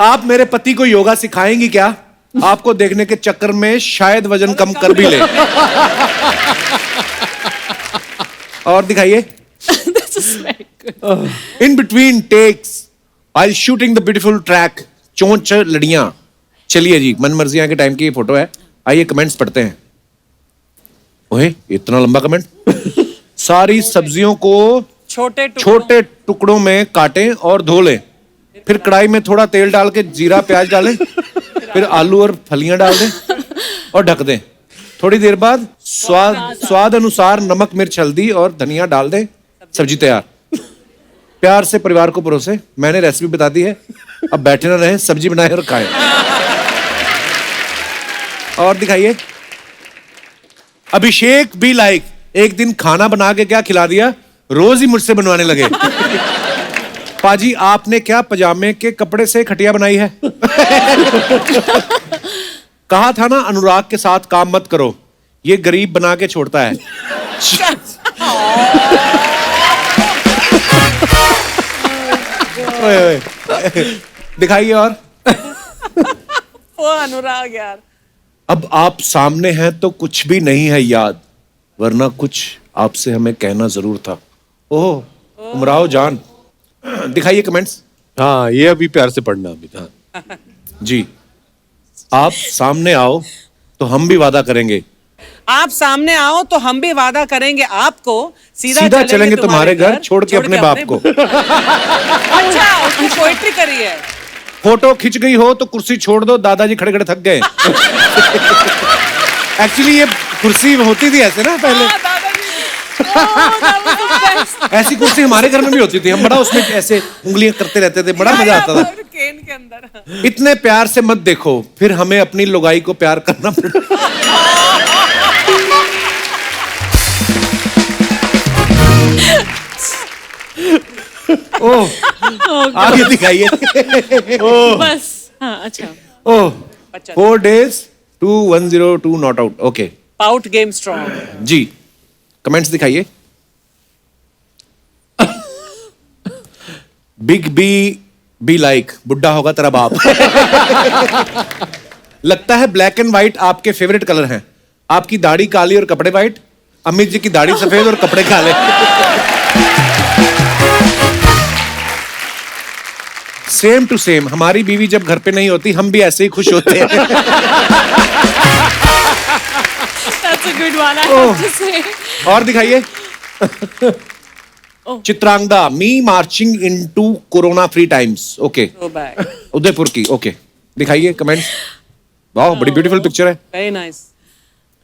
आप मेरे पति को योगा सिखाएंगी क्या? आपको देखने के चक्कर में शायद वजन कम कर भी ले। और दिखाइए। This is very good. In between takes while shooting the beautiful track, चोंच लड़ियां। चलिए जी, मन मर्जियां के टाइम की ये फोटो है। आइए कमेंट्स पढ़ते हैं। ओए, इतना लंबा कमेंट। सारी सब्जियों को छोटे टुकड़ों में काटें और धो लें, फिर कढ़ाई में थोड़ा तेल डाल के जीरा प्याज डालें, फिर आलू और फलियां डाल दें और ढक दें। थोड़ी देर बाद स्वाद अनुसार नमक मिर्च हल्दी और धनिया डाल दें। सब्जी तैयार। प्यार से परिवार को परोसे। मैंने रेसिपी बता दी है, अब बैठे ना रहें, सब्जी बनाए और खाएं। और दिखाइए। अभिषेक भी लाइक, एक दिन खाना बना के क्या खिला दिया, रोज ही मुझसे बनवाने लगे। पाजी, आपने क्या पजामे के कपड़े से खटिया बनाई है? कहा था ना अनुराग के साथ काम मत करो, ये गरीब बना के छोड़ता है। दिखाइए। और वो अनुराग यार। अब आप सामने हैं तो कुछ भी नहीं है याद, वरना कुछ आपसे हमें कहना जरूर था। ओह उमराव जान। दिखाइए कमेंट्स। हाँ, ये अभी प्यार से पढ़ना अभी था जी। आप सामने आओ तो हम भी वादा करेंगे। आप सामने आओ तो हम भी वादा करेंगे आपको, सीधा चलेंगे तुम्हारे घर, छोड़ के अपने बाप को। अच्छा, उसकी पोएट्री करी है। फोटो खिंच गई हो तो कुर्सी छोड़ दो, दादाजी खड़े खड़े थक गए। एक्चुअली ये कुर्सी होती थी ऐसे ना पहले। ऐसी कुर्सी हमारे घर में भी होती थी, हम बड़ा उसमें ऐसे उंगलियां करते रहते थे, बड़ा मजा आता था। केन के अंदर। इतने प्यार से मत देखो, फिर हमें अपनी लुगाई को प्यार करना पड़ेगा। ओह, आगे दिखाइए। बस हाँ अच्छा। Oh, 4 days 2102 not out. Okay pout game strong. जी, कमेंट्स दिखाइए। बिग बी लाइक बुड्ढा होगा तेरा बाप। लगता है ब्लैक एंड व्हाइट आपके फेवरेट कलर हैं। आपकी दाढ़ी काली और कपड़े व्हाइट, अमित जी की दाढ़ी सफेद और कपड़े काले। सेम टू सेम, हमारी बीवी जब घर पे नहीं होती हम भी ऐसे ही खुश होते हैं। That's a good one, I have to say. और दिखाइए। Chitrangada, me marching into corona free times. Okay, So bad. Udaipur की। ओके, दिखाइए कमेंट्स। वाह, बड़ी ब्यूटीफुल पिक्चर है। Very nice.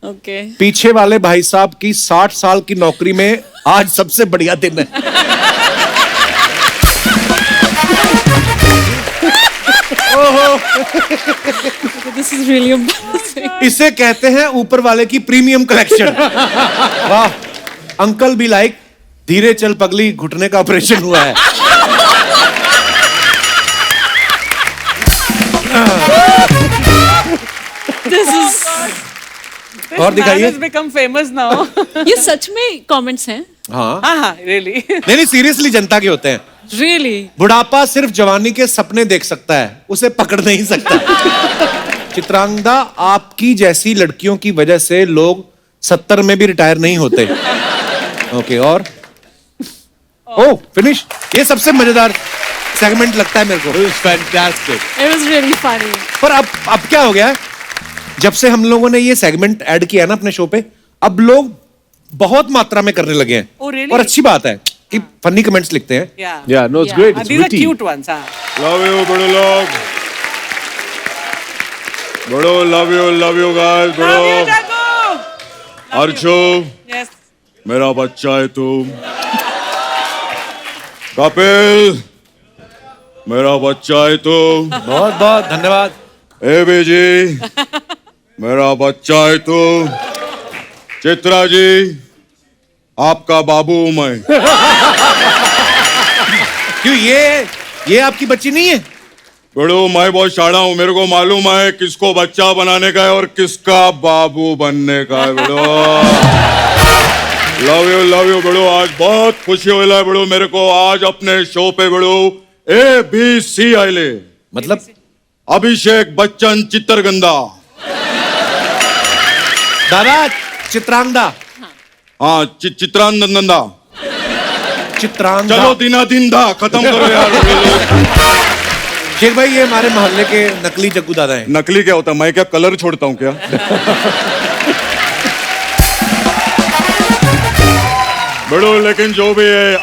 Okay. पीछे वाले भाई साहब की 60 साल की नौकरी में आज सबसे बढ़िया दिन है। This is really embarrassing. इसे कहते हैं ऊपर वाले की प्रीमियम कलेक्शन। वाह, अंकल भी लाइक धीरे चल पगली, घुटने का ऑपरेशन हुआ है। This is और दिखाइए। Man has become famous now. ये सच में कमेंट्स हैं? हाँ, हाँ, really. नहीं सीरियसली जनता के होते हैं। Really? बुढ़ापा सिर्फ जवानी के सपने देख सकता है, उसे पकड़ नहीं सकता। चित्रांगदा, आपकी जैसी लड़कियों की वजह से लोग 70 में भी रिटायर नहीं होते। ओके, और ओह फिनिश। ये सबसे मजेदार सेगमेंट लगता है मेरे को। Fantastic. It was really funny. पर अब क्या हो गया है, जब से हम लोगों ने ये सेगमेंट ऐड किया ना अपने शो पे, अब लोग बहुत मात्रा में करने लगे हैं। Oh, really? और अच्छी बात है कि फनी कमेंट्स लिखते हैं। Yeah. Yeah, no, it's Yeah. great. It's These are witty. cute ones. हाँ. लव यू बड़ो लोग, बड़ो love you guys, Love you, बड़ो Jagu. अर्शो, Yes. मेरा बच्चा है तुम। कपिल, मेरा बच्चा है तुम। बहुत बहुत धन्यवाद। ए बेजी, मेरा बच्चा है तुम। चित्रा जी, आपका बाबू हूं मैं। क्यों, ये आपकी बच्ची नहीं है? बड़ो, मैं बहुत शाड़ा हूं, मेरे को मालूम है किसको बच्चा बनाने का है और किसका बाबू बनने का है। बड़ो लव यू बड़ो, आज बहुत खुशी हो रहा है बड़ो मेरे को। आज अपने शो पे बड़ो ABC आइले, मतलब अभिषेक बच्चन चित्रगंधा। दादा चित्रांगदा। हाँ, चित्रानंदा। चित्रांगदा। चलो दिन दा खत्म करो यार। शेख भाई, ये हमारे मोहल्ले के नकली जग्गू दादा हैं। नकली क्या होता है, मैं क्या कलर छोड़ता हूँ क्या? बड़ो, लेकिन जो भी है,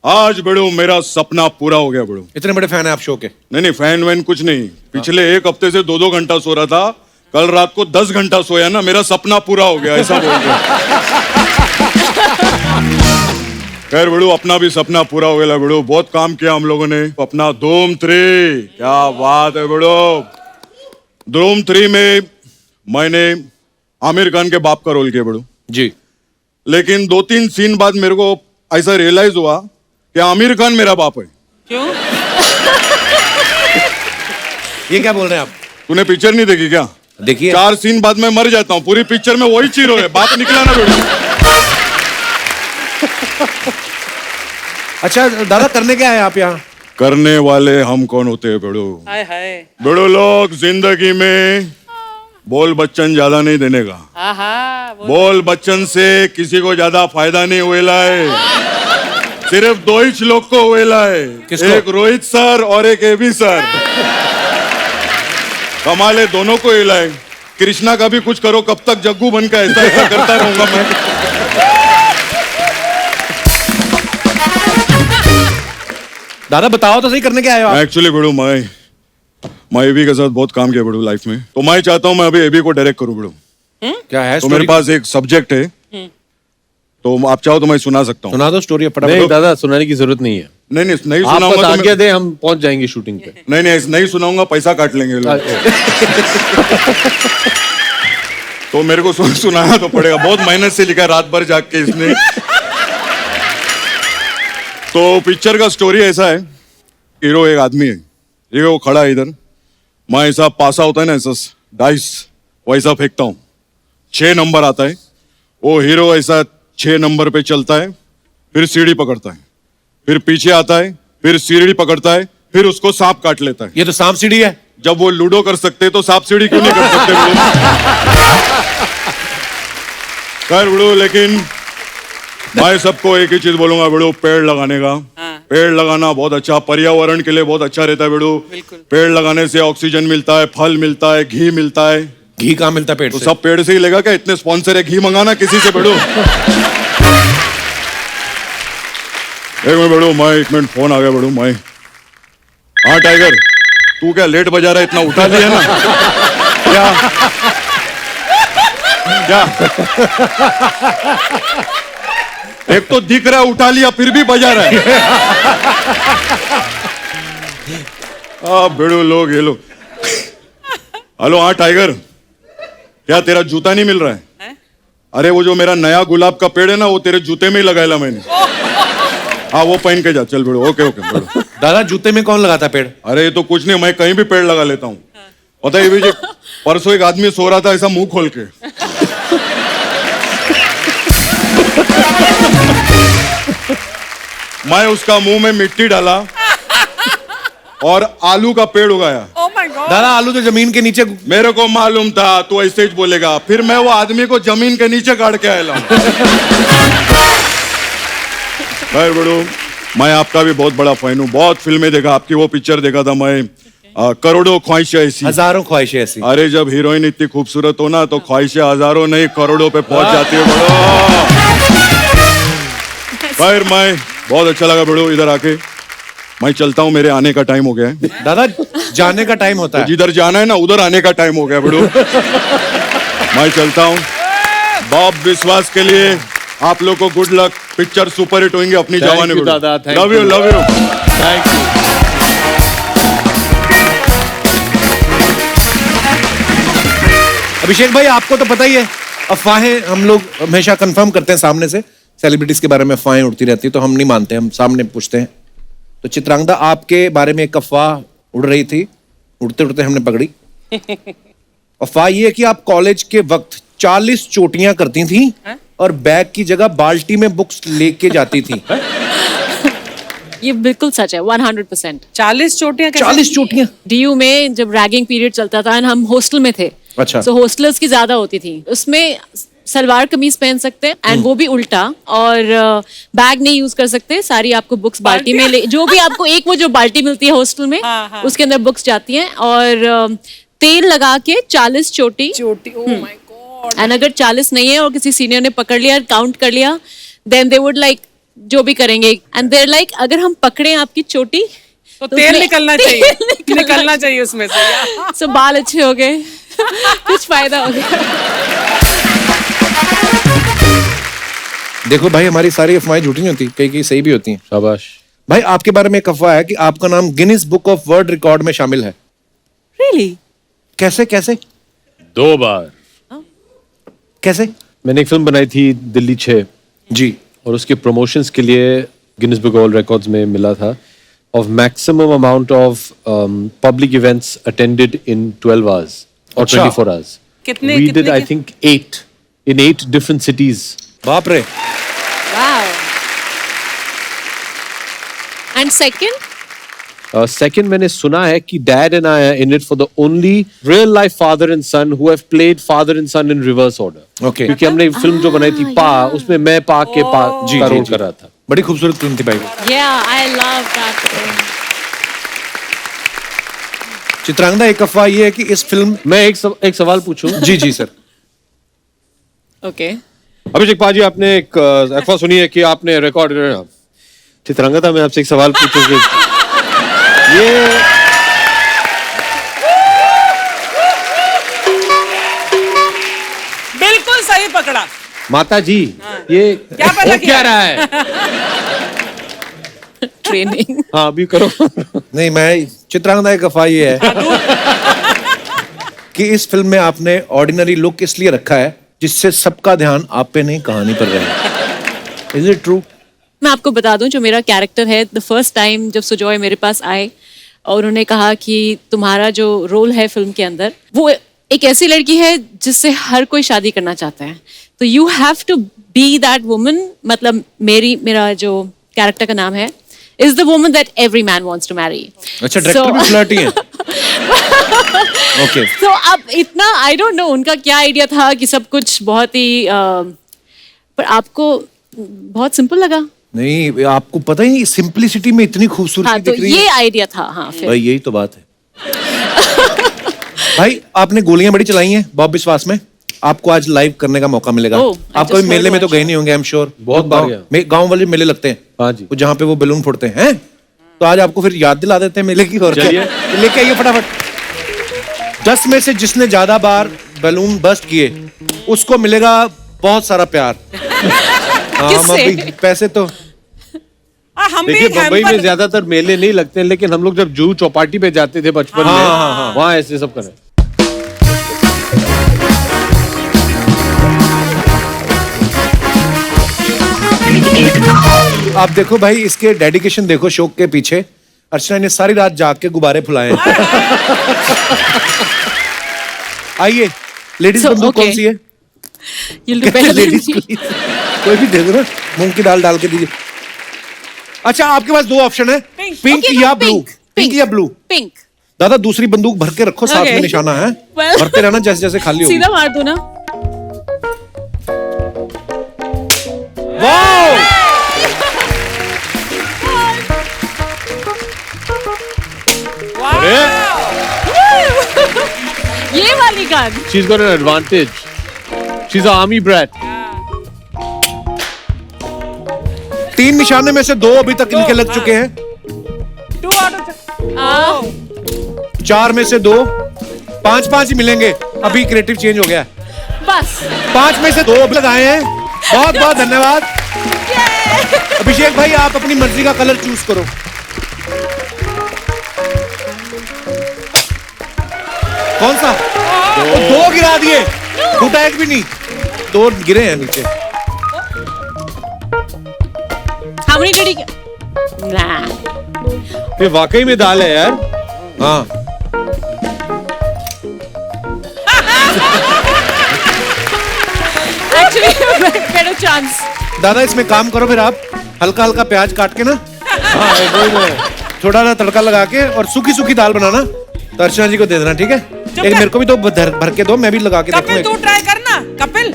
आज बड़ो मेरा सपना पूरा हो गया बड़ो। इतने बड़े फैन है आप शो के? नहीं फैन वैन कुछ नहीं, पिछले एक हफ्ते से 2-2 घंटा सो रहा था, कल रात को 10 घंटा सोया ना, मेरा सपना पूरा हो गया, ऐसा बोल गया। खैर बड़ो, अपना भी सपना पूरा हो गया बड़ो, बहुत काम किया हम लोगों ने। अपना धूम 3, क्या बात है बड़ो। धूम 3 में मैंने आमिर खान के बाप का रोल किया बड़ो जी। लेकिन 2-3 सीन बाद मेरे को ऐसा रियलाइज हुआ कि आमिर खान मेरा बाप है। क्यों? ये क्या बोल रहे हैं आप? तूने पिक्चर नहीं देखी क्या? देखिए, 4 सीन बाद मैं मर जाता हूँ, पूरी पिक्चर में वही चीरो है, बाप निकला ना बेटा। अच्छा दादा, करने क्या है आप यहाँ? करने वाले हम कौन होते हैं बेड़ो? हाय हाय। बेड़ो लोग, जिंदगी में बोल बच्चन ज्यादा नहीं देने का। आहा, बोल बच्चन से किसी को ज्यादा फायदा नहीं हुएला है, सिर्फ 2 ही लोग को हुएला है। किसको? एक रोहित सर और एक AB सर। कमाले दोनों को हिला है। कृष्णा का भी कुछ करो, कब तक जग्गू बन का ऐसा करता रहूंगा मैं। दादा बताओ तो सही, करने क्या आए हो आप? एक्चुअली बड़ू, मैं AB के साथ बहुत काम किया बड़ू लाइफ में, तो मैं चाहता हूँ मैं अभी AB को डायरेक्ट करूँ बड़ू। क्या है तो मेरे पास एक सब्जेक्ट है, तो आप चाहो तो मैं सुना सकता हूँ। सुना दो स्टोरी नहीं फटाफट। दादा सुनाने की जरूरत नहीं है। नहीं आप सुनाऊंगा बस तो आज्ञा दे, हम पहुंच जाएंगे शूटिंग पे। नहीं सुनाऊंगा, पैसा काट लेंगे लोग। तो मेरे को सुनाना तो पड़ेगा, बहुत मेहनत से लिखा, रात भर जाग के इसने। तो पिक्चर का स्टोरी ऐसा है, हीरो एक आदमी है, ये वो खड़ा है इधर, मैं ऐसा पासा होता है ना, ऐसा डाइस वैसा फेंकता हूँ, 6 नंबर आता है, वो हीरो ऐसा 6 नंबर पे चलता है, फिर सीढ़ी पकड़ता है, फिर पीछे आता है, फिर सीढ़ी पकड़ता है, फिर उसको सांप काट लेता है। ये तो सांप सीढ़ी है। जब वो लूडो कर सकते तो सांप सीढ़ी क्यों नहीं कर सकते बड़ू? खैर बड़ू, लेकिन मैं सबको एक ही चीज बोलूंगा बड़ू, पेड़ लगाने का। पेड़ लगाना बहुत अच्छा, पर्यावरण के लिए बहुत अच्छा रहता है बड़ू। पेड़ लगाने से ऑक्सीजन मिलता है, फल मिलता है, घी मिलता है। घी कहाँ मिलता है पेड़ तो से? सब पेड़ से ही लेगा क्या? इतने स्पॉन्सर है, घी मंगाना किसी से बड़ू। एक मिनट बड़ू, मैं 1 मिनट, फोन आ गया बड़ू। मैं, हाँ टाइगर, तू क्या लेट बजा रहा है? इतना उठा लिया ना क्या? क्या एक तो दिख रहा है उठा लिया, फिर भी बजा रहा है। बेड़ो लोग, ये लोग। हेलो, हाँ टाइगर, क्या तेरा जूता नहीं मिल रहा है? अरे वो जो मेरा नया गुलाब का पेड़ है ना, वो तेरे जूते में ही लगाया मैंने। हाँ वो पहन के जा, चल बेड़ो। ओके बेड़ो। दादा जूते में कौन लगाता है पेड़? अरे ये तो कुछ नहीं, मैं कहीं भी पेड़ लगा लेता हूँ। पता है, ये भी परसों एक आदमी सो रहा था ऐसा मुंह खोल के, मैं उसका मुंह में मिट्टी डाला और आलू का पेड़ उगाया। Oh my God. दादा आलू तो जमीन के नीचे। मेरे को मालूम था तू ऐसे ही बोलेगा, फिर मैं वो आदमी को जमीन के नीचे गाड़ के आया। खैर बड़ू, मैं आपका भी बहुत बड़ा फैन हूँ, बहुत फिल्में देखा आपकी। वो पिक्चर देखा था मैं, करोड़ों ख्वाहिशें ऐसी। हजारों ख्वाहिशें ऐसी। अरे जब हीरोइन इतनी खूबसूरत हो ना, तो ख्वाहिशें हजारों नहीं करोड़ों पे पहुंच जाती है बड़ो। खैर मैं, बहुत अच्छा लगा बड़ो इधर आके। मैं चलता हूँ, मेरे आने का टाइम हो गया है। दादा जाने का टाइम होता है। जिधर जाना है ना उधर आने का टाइम हो गया बड़ो। मैं चलता हूँ। बॉब विश्वास के लिए आप लोग को good luck. Picture super hit होंगे अपनी जवानी में। दादा, love you, love you, thank you. Abhishek भाई, आपको तो पता ही है, अफवाहें हम लोग हमेशा कंफर्म करते हैं सामने से। सेलिब्रिटीज के बारे में अफवाहें उड़ती रहती है तो हम नहीं मानते, हम सामने पूछते हैं। तो चित्रांगदा, आपके बारे में एक अफवाह उड़ रही थी, उड़ते उड़ते हमने पकड़ी। अफवाह ये है कि आप कॉलेज के वक्त 40 चोटियां करती थी और बैग की जगह बाल्टी में बुक्स लेके जाती थी। ये बिल्कुल सच है, 100%। 40 चोटियां? 40 चोटियां? डीयू में जब रैगिंग पीरियड चलता था, हम हॉस्टल में थे। अच्छा। सो हॉस्टलर्स की ज्यादा होती थी, उसमें सलवार कमीज पहन सकते हैं एंड वो भी उल्टा, और बैग नहीं यूज कर सकते, सारी आपको बुक्स बाल्टी में ले, जो भी आपको एक वो जो बाल्टी मिलती है हॉस्टल में, उसके अंदर बुक्स जाती हैं, और तेल लगा के 40 चोटी। Oh my God. एंड अगर 40 नहीं है और किसी सीनियर ने पकड़ लिया, काउंट कर लिया, देन दे वुड लाइक जो भी करेंगे, एंड देयर लाइक अगर हम पकड़े आपकी चोटी तो तेल निकलना चाहिए, निकलना चाहिए उसमें से। सो बाल अच्छे हो गए, कुछ फायदा हो गया। देखो भाई, हमारी सारी अफवाहें झूठी नहीं होती, कई कई सही भी होती हैं। शाबाश भाई, आपके बारे में एक अफवाह है कि आपका नाम Guinness book of world record में शामिल है। Really? कैसे कैसे 2 बार कैसे? मैंने एक फिल्म बनाई थी दिल्ली 6 जी, और उसके प्रमोशंस के लिए गिनीज बुक वर्ल्ड रिकॉर्ड्स में मिला था of maximum amount of public events attended in 12 hours और अच्छा। 24 आवर्स। कितने- वी कितने डिड आई के- थिंक 8 in 8 different cities. बाप रे। Wow. And second? Second, मैंने सुना है कि Dad and I are in it for the only real life father and son who have played father and son in reverse order. Okay. क्योंकि हमने film जो बनाई थी पा, उसमें मैं पा के पा जी, का जी, रोल जी। कर रहा था। बड़ी खूबसूरत फिल्म थी भाई। Yeah, I love that film. Chitrangada, एक अफवाह ये है कि इस फिल्म। मैं एक सवाल पूछूं? जी जी सर। Okay. अभिषेक पाजी, आपने एक अफवाह सुनी है कि आपने रिकॉर्ड। चित्रांगदा, मैं आपसे एक सवाल पूछूं कि ये बिल्कुल सही पकड़ा। माता जी ये क्या पता हो क्या क्या? रहा है? ट्रेनिंग। हाँ अभी करो। नहीं, मैं चित्रांगदा की गफा ये है कि इस फिल्म में आपने ऑर्डिनरी लुक इसलिए रखा है जिससे सबका ध्यान आप पे नहीं कहानी पर रहे। Is it true? मैं आपको बता दूं, जो मेरा कैरेक्टर है, द फर्स्ट टाइम जब सुजॉय मेरे पास आए और उन्होंने कहा कि तुम्हारा जो रोल है फिल्म के अंदर, वो एक ऐसी लड़की है जिससे हर कोई शादी करना चाहता है, तो you have to be that woman. मतलब मेरा जो कैरेक्टर का नाम है is the woman that every man wants to marry. अच्छा, डायरेक्टर भी फ्लर्टी है। ओके। तो अब इतना आई डोंट नो उनका क्या आइडिया था कि सब कुछ बहुत ही पर आपको बहुत सिंपल लगा। नहीं, आपको पता ही नहीं, सिंपलिसिटी में इतनी खूबसूरती हाँ, तो दिख रही ये है। आइडिया था। हाँ फिर भाई यही तो बात है। भाई आपने गोलियां बड़ी चलाई हैं बॉब विश्वास में, आपको आज लाइव करने का मौका मिलेगा। Oh, I आप कभी just मेले heard में तो watch. गए नहीं होंगे, आई एम श्योर। बहुत बार गया। गांव वाले मेले लगते हैं। हाँ जी। वो जहाँ पे वो बैलून फोड़ते हैं। तो आज आपको फिर याद दिला देते हैं मेले की। और चलिए। लेके आइए फटाफट। 10 में से जिसने ज्यादा बार बैलून बस्ट किए उसको मिलेगा बहुत सारा प्यार। हाँ, हम किससे? अभी पैसे तो हम भी देखिए बम्बई में hamper- ज्यादातर मेले नहीं लगते हैं, लेकिन हम लोग जब जूहू चौपाटी पे जाते थे बचपन में, वहाँ ऐसे सब करें। आप देखो भाई, इसके डेडिकेशन देखो शौक के पीछे। अर्चना ने सारी रात जाग के गुब्बारे फुलाए हैं। आइए, लेडीज So, बंदूक okay. कौन सी है? You'll do better than ladies me. कोई भी दे दो ना, मूंग की दाल डाल के दीजिए। अच्छा, आपके पास 2 ऑप्शन है, पिंक Okay, या no, ब्लू। pink, पिंक या ब्लू? पिंक। दादा दूसरी बंदूक भर के रखो, साथ Okay. में निशाना है। Well- भरते रहना जैसे जैसे खाली होगी। सीधा मार दो ना। वाह! ये वाली gun. She's got an advantage. She's an army brat. 3 निशाने में से 2 अभी तक इनके लग चुके हैं। 2 out of 4 में से 2, 5 ही मिलेंगे। अभी क्रिएटिव चेंज हो गया है। बस 5 में से 2 अब लगाए हैं। बहुत बहुत धन्यवाद। अभिषेक भाई, आप अपनी मर्जी का कलर चूज करो। कौन सा? 2 गिरा दिए, फूटा एक भी नहीं, 2 गिरे हैं नीचे। how many did he get? Nah. ये वाकई में दाल है यार। हाँ, Actually, better chance. दादा इसमें काम करो फिर आप, हल्का हल्का प्याज काट के ना, हाँ वही में। थोड़ा सा तड़का लगा के और सूखी सूखी दाल बनाना, तो अर्चना जी को दे देना, ठीक है? एक मेरे को भी तो भर के दो, मैं भी लगा के कपिल, देखूंगा। तू ट्राई करना। कपिल,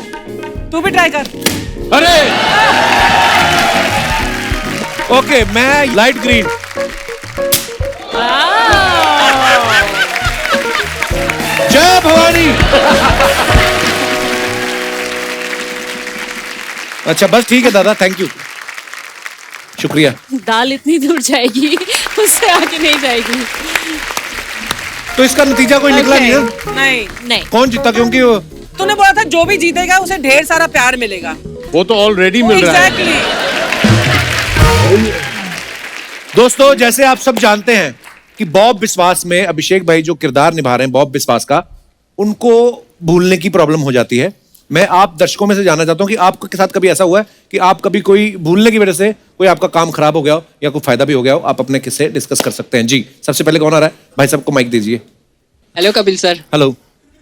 तू भी ट्राई कर। अरे ओके, मैं लाइट ग्रीन। जय भवानी। अच्छा बस ठीक है दादा, थैंक यू, शुक्रिया। दाल इतनी दूर जाएगी, उससे आगे नहीं जाएगी। तो इसका नतीजा कोई निकला नहीं है। नहीं, नहीं। कौन जीता? क्योंकि वो तूने बोला था जो भी जीतेगा उसे ढेर सारा प्यार मिलेगा। वो तो ऑलरेडी मिल रहा है। एग्जैक्टली। दोस्तों, जैसे आप सब जानते हैं कि बॉब विश्वास में अभिषेक भाई जो किरदार निभा रहे हैं बॉब विश्वास का, उनको भूलने की प्रॉब्लम हो जाती है। मैं आप दर्शकों में से जानना चाहता हूं कि आपके साथ कभी ऐसा हुआ है कि आप कभी कोई भूलने की वजह से कोई आपका काम खराब हो गया हो या कोई फायदा भी हो गया हो? आप अपने किस्से डिस्कस कर सकते हैं। जी, सबसे पहले कौन आ रहा है? भाई सबको माइक दीजिए। Hello Kapil sir. Hello.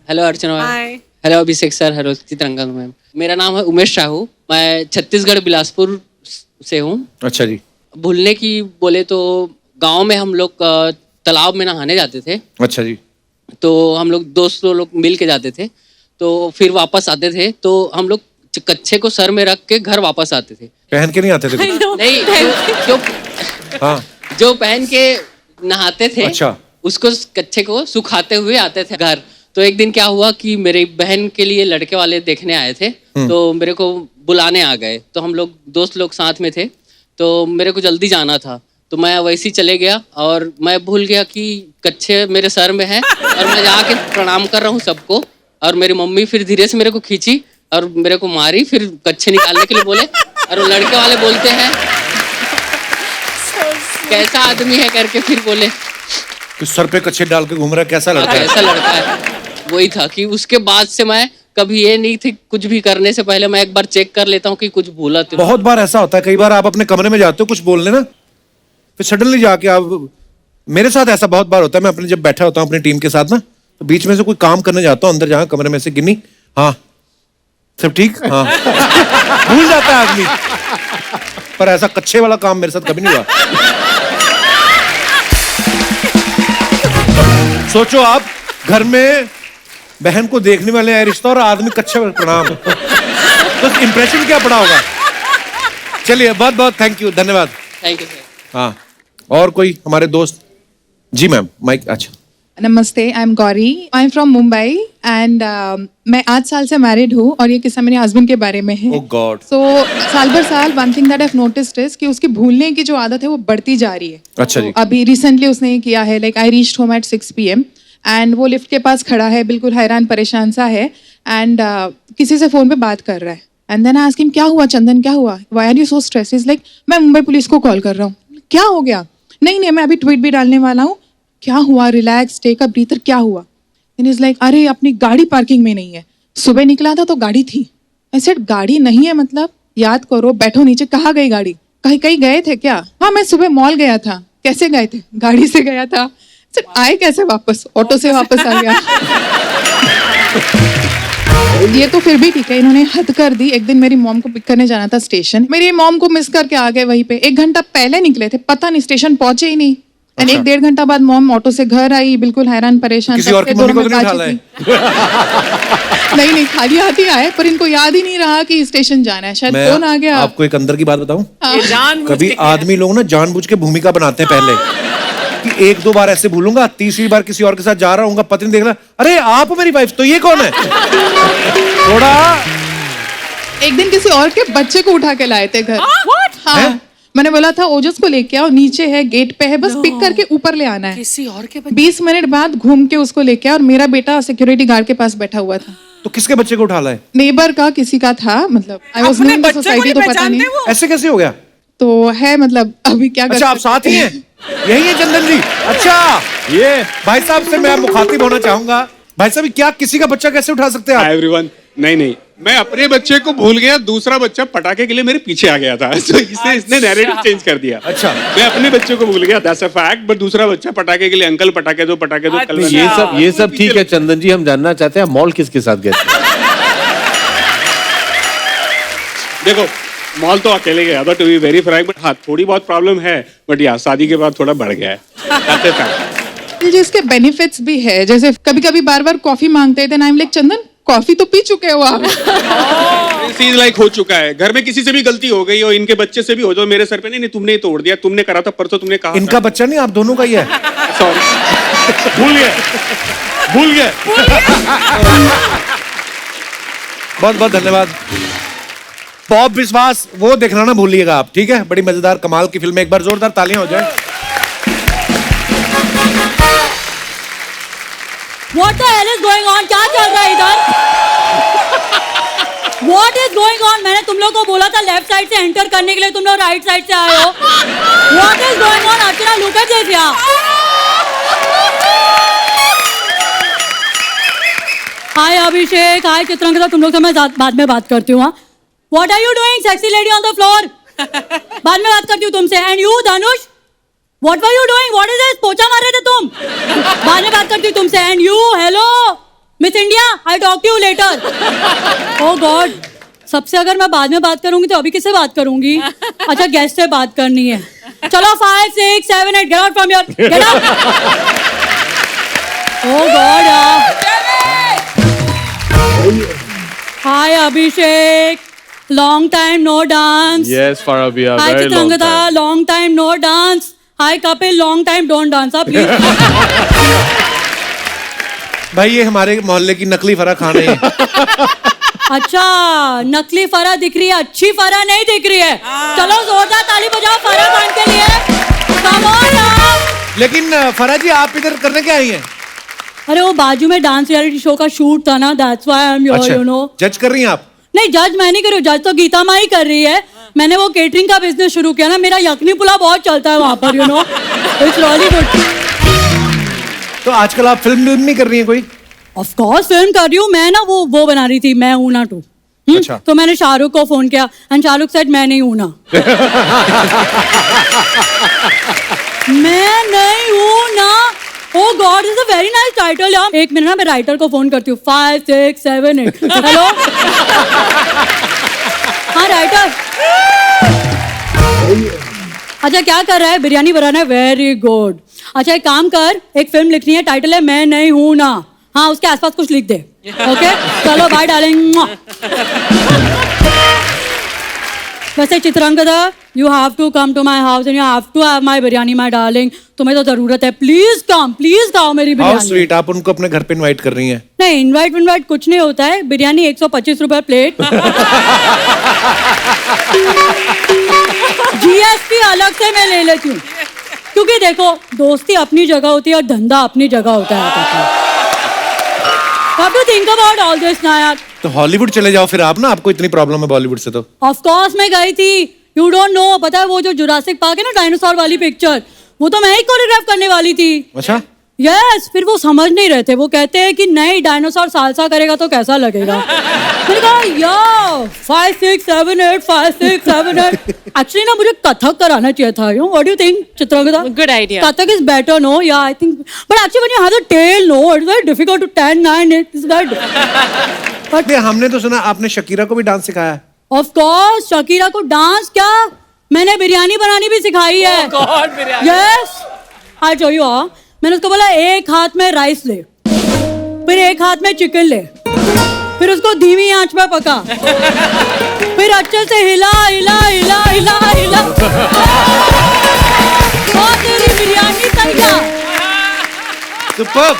Hello Archana ma'am. Hi. Hello Abhishek sir. Hello Chitrangada ma'am. मेरा नाम है उमेश साहू। मैं छत्तीसगढ़ बिलासपुर से हूँ। अच्छा जी। भूलने की बोले तो गांव में हम लोग तालाब में नहाने जाते थे, अच्छा जी। तो हम लोग दोस्तों लोग मिल के जाते थे, तो फिर वापस आते थे तो हम लोग कच्छे को सर में रख के घर वापस आते थे। पहन के नहीं आते थे? I know. नहीं, जो हाँ। जो पहन के नहाते थे, अच्छा। उसको कच्छे को सुखाते हुए आते थे घर। तो एक दिन क्या हुआ कि मेरी बहन के लिए लड़के वाले देखने आए थे, तो मेरे को बुलाने आ गए। तो हम लोग दोस्त लोग साथ में थे, तो मेरे को जल्दी जाना था, तो मैं वैसे ही चले गया और मैं भूल गया कि कच्छे मेरे सर में है और मैं जाके प्रणाम कर रहा हूँ सबको। और मेरी मम्मी फिर धीरे से मेरे को खींची और मेरे को मारी, फिर कच्छे निकालने के लिए बोले, और वो लड़के वाले बोलते हैं कैसा आदमी है करके, फिर बोले कि सर पे कच्छे डाल के घूम रहा है, कैसा लड़का है? कैसा लड़का है। वही था कि उसके बाद से मैं कभी ये नहीं थी, कुछ भी करने से पहले मैं एक बार चेक कर लेता हूँ कि कुछ भूला तो। बहुत बार ऐसा होता है, कई बार आप अपने कमरे में जाते हो कुछ बोलने ना, फिर सडनली जाके आप, मेरे साथ ऐसा बहुत बार होता है, मैं अपने जब बैठा होता हूँ अपनी टीम के साथ ना, तो बीच में से कोई काम करने जाता हूँ, अंदर जहाँ कमरे में से गिनी, हाँ सब ठीक, हाँ भूल जाता है आदमी। पर ऐसा कच्चे वाला काम मेरे साथ कभी नहीं हुआ। सोचो आप घर में बहन को देखने वाले हैं रिश्ता और आदमी कच्चे वाले, प्रणाम। तो इंप्रेशन क्या पड़ा होगा? चलिए बहुत बहुत थैंक यू, धन्यवाद। Thank you sir. हाँ, और कोई हमारे दोस्त? जी मैम, माइक। अच्छा, नमस्ते, I am Gauri, I am from Mumbai and मैं 8 साल से मैरिड हूँ और ये किस्सा मेरे हस्बैंड के बारे में है। ओह गॉड। सो साल भर साल one thing that I have noticed is कि उसकी भूलने की जो आदत है वो बढ़ती जा रही है। अच्छा जी। अभी रिसेंटली उसने ये किया है, like I reached home at 6 PM and वो लिफ्ट के पास खड़ा है, बिल्कुल हैरान परेशान सा है एंड किसी से फोन पे बात कर रहा है and then I ask him क्या हुआ चंदन, क्या हुआ, why are you so stressed? Is like मैं मुंबई पुलिस को कॉल कर रहा हूँ। क्या हो गया? नहीं मैं अभी ट्वीट भी डालने वाला हूँ। क्या हुआ? रिलैक्स, टेक अ ब्रीथर, क्या हुआ? देन इज लाइक अरे अपनी गाड़ी पार्किंग में नहीं है, सुबह निकला था तो गाड़ी थी। आई सेड गाड़ी नहीं है मतलब? याद करो, बैठो नीचे, कहाँ गई गाड़ी? कहीं कहीं गए थे क्या? हाँ मैं सुबह मॉल गया था। कैसे गए थे? गाड़ी से गया था। सर आए कैसे वापस? ऑटो से वापस आ गया। ये तो फिर भी ठीक है, इन्होंने हद कर दी। एक दिन मेरी मॉम को पिक करने जाना था स्टेशन, मेरी मॉम को मिस करके आ गए वहीं पे। 1 घंटा पहले निकले थे, पता नहीं स्टेशन पहुंचे ही नहीं। एंड 1-1.5 घंटा बाद मॉम ऑटो से घर आई, बिल्कुल हैरान परेशान। किसी और की मम्मी को तो नहीं उठा नहीं खाली हाथ ही आए, पर इनको याद ही नहीं रहा कि स्टेशन जाना है, शायद फोन आ गया। आपको एक अंदर की बात बताऊं, जानबूझ कभी के आदमी लोग ना जानबूझ के भूमिका बनाते हैं पहले, कि 1-2 बार ऐसे भूलूंगा, तीसरी बार किसी और के साथ जा रहा हूँ, पत्नी देख रहा, अरे आप मेरी वाइफ, तो ये कौन है? थोड़ा एक दिन किसी और के बच्चे को उठा के लाए थे घर। हाँ, मैंने बोला था ओजस को लेके आओ, नीचे है, गेट पे है, बस पिक करके ऊपर ले आना है। किसी और के 20 मिनट बाद घूम के उसको लेके आया और मेरा बेटा सिक्योरिटी गार्ड के पास बैठा हुआ था। तो किसके बच्चे को उठा लाए? नेबर का किसी का था, मतलब I was new in the society तो पता नहीं। ऐसे कैसे हो गया? तो है मतलब अभी क्या कर अच्छा आप साथ ही हैं? यही है चंदन जी? अच्छा, ये भाई साहब से मैं मुखातिब होना चाहूंगा। भाई साहब क्या किसी का बच्चा कैसे उठा सकते हैं आप? एवरीवन, नहीं मैं अपने बच्चे को भूल गया, दूसरा बच्चा पटाखे के लिए मेरे पीछे आ गया था, तो इसने नैरेटिव चेंज कर दिया। अच्छा, मैं अपने बच्चे को भूल गया, दैट्स अ फैक्ट, बट दूसरा बच्चा पटाखे के लिए, अंकल पटाखे दो कल मैं- ये सब ठीक है चंदन जी, हम जानना चाहते हैं मॉल किसके साथ गए थे? देखो मॉल तो अकेले गया था, to be very frank, but हाँ थोड़ी बहुत प्रॉब्लम है, बट या शादी के बाद थोड़ा बढ़ गया है, दैट्स अ फैक्ट। जिसके बेनिफिट्स भी है, जैसे कभी कभी बार कॉफी मांगते थे, I am like Chandan coffee तो पी चुके हो आप। चीज लाइक हो चुका है, घर में किसी से भी गलती हो गई हो, इनके बच्चे से भी हो जाए, मेरे सर पे नहीं तुमने ही तोड़ दिया, तुमने करा था परसों, तुमने कहा इनका बच्चा नहीं, आप दोनों का ही है। सॉरी भूल गए। बहुत बहुत धन्यवाद। बॉब विश्वास वो देखना ना भूलिएगा आप, ठीक है? बड़ी मजेदार कमाल की फिल्म है, एक बार जोरदार तालियां हो जाए। What the hell is going on? क्या चल रहा है इधर? What is going on? मैंने तुम लोग को बोला था लेफ्ट साइड से एंटर करने के लिए, तुम लोग राइट साइड से आए हो। What is going on? Archana look at this यार। हाय अभिषेक, हाय चित्रंकिता, तुम लोग से मैं बाद में बात करती हूँ। हाँ, What are you doing, sexy lady on the floor? बाद में बात करती हूँ तुमसे। And you, Dhanush, what were you doing? What is this? पोछा मार रहे थे तुम? बाद में बात करती हूँ तुमसे। And you, hello, Miss India, I'll talk to you later. Oh God, सबसे अगर मैं बाद में बात करूंगी तो अभी किससे बात करूंगी? अच्छा गेस्ट से बात करनी है। चलो 5, 6, 7, 8, get out from your, get out. Oh God, यार। Hi Abhishek. Long time no dance. Yes, Farabia, Hi very long Chitrangada, time. long time no dance. Hi Kapil, long time don't dance. Please. भाई ये हमारे मोहल्ले की नकली फरा खान है। अच्छा, नकली फरा दिख रही है, अच्छी फरा नहीं दिख रही है। चलो जोरदार ताली बजाओ फरा खान के लिए। Come on यार। लेकिन फरा जी आप इधर करने क्या आई हैं? अरे वो बाजू में डांस रियलिटी शो का शूट था ना, that's why I'm here, you know. जज कर रही हैं आप? नहीं जज मैं नहीं कर रही हूँ, जज तो गीता माँ ही कर रही है। मैंने वो केटरिंग का बिजनेस शुरू किया ना, मेरा यखनी पुलाव बहुत चलता है वहां पर, you know, it's really good. तो आजकल आप फिल्म नहीं कर रही हैं कोई? ऑफ कोर्स फिल्म कर रही हूँ मैं ना, वो बना रही थी, मैं हूं ना 2। अच्छा। तो मैंने शाहरुख को फोन किया एंड शाहरुख सेड मैं नहीं हूं ना। मैं नहीं हूं ना। Oh god, is a very nice title यार। एक मिनट ना, मैं राइटर को फोन करती हूँ। 5 6 7 8 हेलो। हाँ राइटर। अच्छा क्या कर रहा है? बिरयानी बनाना है, वेरी गुड। अच्छा एक काम कर, एक फिल्म लिखनी है, टाइटल है मैं नहीं हूं ना। हाँ उसके आसपास कुछ लिख दे। ओके चलो बाय डार्लिंग। वैसे Chitrangada, you have to come to my house and you have to have my biryani my darling. तुम्हें तो जरूरत है, प्लीज खाओ मेरी हाउ बिरयानी। स्वीट, आप उनको अपने घर पे इनवाइट कर रही हैं। नहीं इनवाइट कुछ नहीं होता है, बिरयानी 125 रुपए प्लेट। जीएसटी अलग से मैं ले लेती हूँ, क्योंकि देखो दोस्ती अपनी जगह होती है और धंधा अपनी जगह होता है। What do you think about all this ना यार? तो हॉलीवुड चले जाओ फिर आप ना, आपको इतनी प्रॉब्लम है बॉलीवुड से तो। ऑफ कोर्स मैं गई थी, यू डोंट नो। पता है वो जो जुरासिक पार्क है ना, डायनासोर वाली पिक्चर, वो तो मैं ही कोरियोग्राफ करने वाली थी। अच्छा। यस, फिर वो समझ नहीं रहे थे, वो कहते हैं कि नहीं डायनासोर सालसा करेगा तो कैसा लगेगा। मैंने कहा या 5 6 7 8 5 6 7 8। एक्चुअली ना मुझे कथक कराना चाहिए था। You what do you think Chitrangada? Good idea. Kathak is better, no? Yeah, I think. But actually, when you have the tail, no, it's very difficult to 10, 9, 8. It's very. But हमने तो सुना आपने शकीरा को भी डांस सिखाया है। Of course, Shakira को dance क्या? मैंने बिरयानी बनानी भी सिखाई है। Oh God, biryani. Yes, I'll show you how. मैंने उसको बोला एक हाथ में राइस ले, फिर एक हाथ में चिकन ले, फिर उसको धीमी आंच में पका, फिर अच्छे से हिला हिला हिला हिला हिला और तेरी बिरयानी तैयार। सुपर्ब।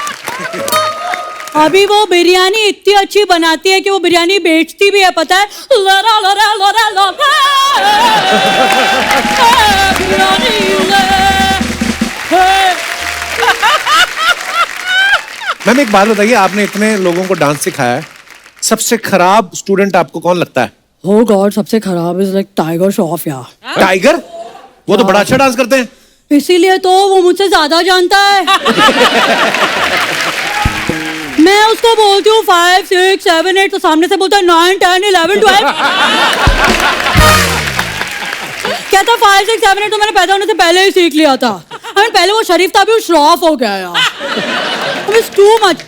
अभी वो बिरयानी इतनी अच्छी बनाती है कि वो बिरयानी बेचती भी है, पता है? लरा लरा लरा लरा बिरयानी मैम एक बात बताइए, आपने इतने लोगों को डांस सिखाया है, सबसे खराब स्टूडेंट आपको कौन लगता है? Oh God, सबसे खराब इज लाइक टाइगर श्रॉफ यार। टाइगर? वो तो बड़ा अच्छा डांस करते हैं। इसीलिए तो वो मुझसे ज्यादा जानता है। मैं उसको बोलती हूँ 5 6 7 8, तो सामने से बोलता है 9 10 11 12। कहता 5 6 7 8 तो मैंने पैदा होने से पहले ही सीख लिया था। पहले वो शरीफ था, अभी वो श्रॉफ हो गया यार। It's too much.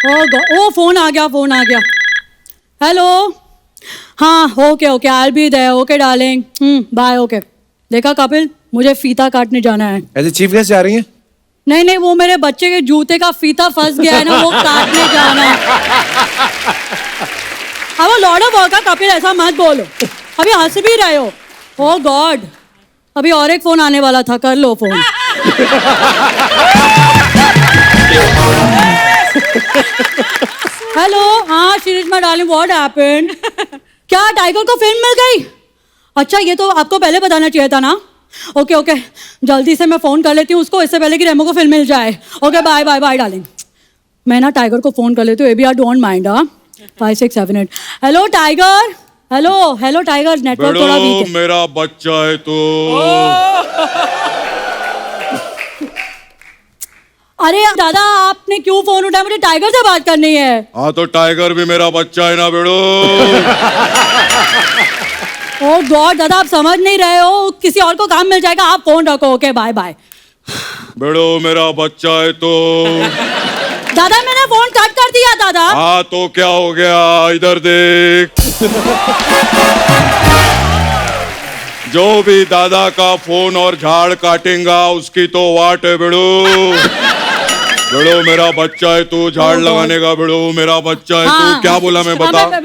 Oh God, oh phone आ गया। हेलो, हाँ okay I'll be there. Okay darling, bye. Okay देखा कपिल, मुझे फीता काटने जाना है। ऐसे चीफ गेस्ट जा रही हैं? नहीं वो मेरे बच्चे के जूते का फीता फंस गया है ना, वो काटने जाना है। अब लॉर्ड ऑफ वर्क, कपिल ऐसा मत बोलो, अभी हंस भी रहे हो। ओ गॉड, अभी और एक फोन आने वाला था, कर लो फोन। हेलो, हाँ शिरीषमा डार्लिंग, व्हाट हैपेंड? क्या टाइगर को फिल्म मिल गई? अच्छा ये तो आपको पहले बताना चाहिए था ना। ओके जल्दी से मैं फोन कर लेती हूँ उसको, इससे पहले कि रेमो को फिल्म मिल जाए। Okay bye darling. मैं ना टाइगर को फोन कर लेती हूँ, ABR don't mind. 5 6 7 8। Hello Tiger, hello Tiger, network थोड़ा वीक है। मेरा बच्चा है तो। अरे दादा आपने क्यों फोन उठाया? मुझे टाइगर से बात करनी है। हाँ तो टाइगर भी मेरा बच्चा है ना बेड़ो। ओह गॉड दादा, आप समझ नहीं रहे हो, किसी और को काम मिल जाएगा, आप फोन रखो। Okay bye. बेड़ो मेरा बच्चा है तो। दादा मैंने फोन कट कर दिया दादा। हाँ तो क्या हो गया, इधर देख। जो भी दादा का फोन और झाड़ काटेगा उसकी तो वाट है बेड़ो। बेड़ो मेरा बच्चा है तू, झाड़ लगाने का बेड़ो मेरा बच्चा है तू। क्या बोला मैं बता?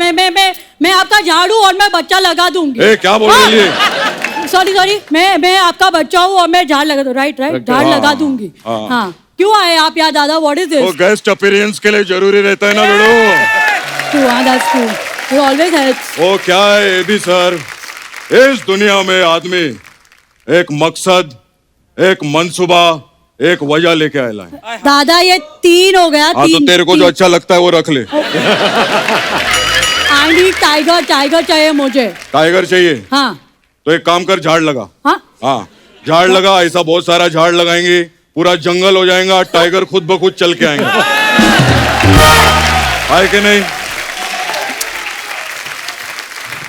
मैं आपका झाड़ू और मैं बच्चा लगा दूंगी। ए क्या बोल रही है? सॉरी मैं आपका बच्चा हूँ और मैं झाड़ लगा दूँ। राइट झाड़ लगा दूंगी। हाँ क्यों आए आप यहाँ दादा? What is this? Guest appearance के लिए जरूरी रहता है ना बेड़ो। Always helps. वो क्या है भी सर, इस दुनिया में आदमी एक मकसद, एक मंसूबा, एक वजह लेके आया है। दादा ये 3 हो गया। हाँ तो तेरे को जो अच्छा लगता है वो रख ले। आई नीड टाइगर, टाइगर चाहिए मुझे। टाइगर चाहिए? हाँ तो एक काम कर, झाड़ लगा। हाँ हाँ, झाड़ लगा, ऐसा बहुत सारा झाड़ लगाएंगे, पूरा जंगल हो जाएगा, टाइगर खुद ब खुद चल के आएंगे। आए कि नहीं?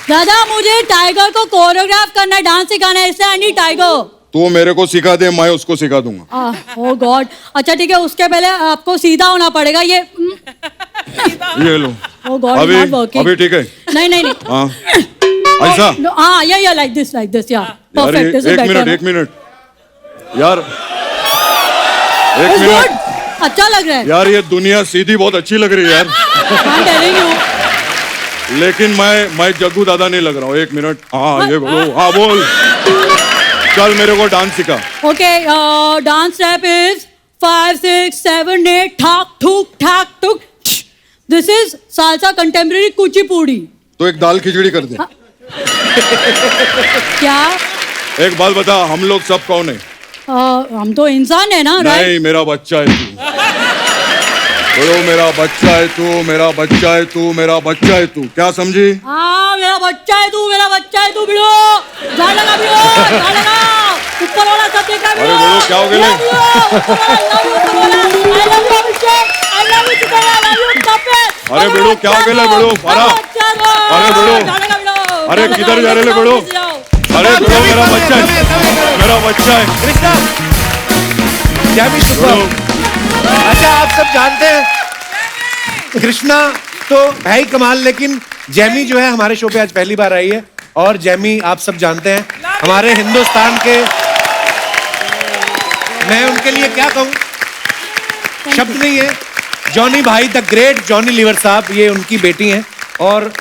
दादा मुझे टाइगर को कोरियोग्राफ करना है, डांस सिखाना है, इसलिए आई नीड टाइगर। तू मेरे को सिखा दे, मैं उसको सिखा दूंगा। ओह गॉड, अच्छा ठीक है, उसके पहले आपको सीधा होना पड़ेगा। ये लो। ओह गॉड, अभी नॉट वर्किंग। अभी ठीक है? नहीं नहीं नहीं। हाँ, ऐसा? हाँ या लाइक दिस या यार, परफेक्ट, दिस इज बेटर। एक मिनट यार, एक इट्स मिनट गुड, अच्छा लग रहा है। यार, ये दुनिया सीधी बहुत अच्छी लग रही है यार। I am telling you. लेकिन मैं जग्गू दादा नहीं लग रहा हूँ। एक मिनट, हाँ ये हाँ बोल, चल मेरे को डांस सिखा। ओके, डांस स्टेप इज 5 6 7 8 ठाक ठुक ठाक ठुक। This is salsa contemporary Kuchipudi. तो एक दाल खिचड़ी कर दे। क्या? एक बात बता, हम लोग सब कौन है? हम तो इंसान है ना, राइट? नहीं, मेरा बच्चा है तू। बोलो, मेरा बच्चा है तू, मेरा बच्चा है तू, मेरा बच्चा है तू। क्या समझी? हाँ, मेरा बच्चा है तू, मेरा बच्चा है तू। भिड़ो, झाड़ लगा, भिड़ो, झाड़ लगा। ऊपर वाला सब देखा, भिड़ो। अरे भिड़ो, क्या हो गया? अरे भिड़ो, क्या हो गया? भिड़ो, फारा। अरे भिड़ो, अरे किधर जा रहे भिड़ो? अरे भिड़ो, मेरा बच्चा है, मेरा बच्चा है। Krishna, Jamie super. अच्छा, आप सब जानते हैं कृष्णा तो है ही कमाल, लेकिन जैमी जो है हमारे शो पे आज पहली बार आई है। और जैमी आप सब जानते हैं हमारे हिंदुस्तान के, मैं उनके लिए क्या कहूं, शब्द नहीं है। जॉनी भाई, द ग्रेट जॉनी लीवर साहब, ये उनकी बेटी हैं और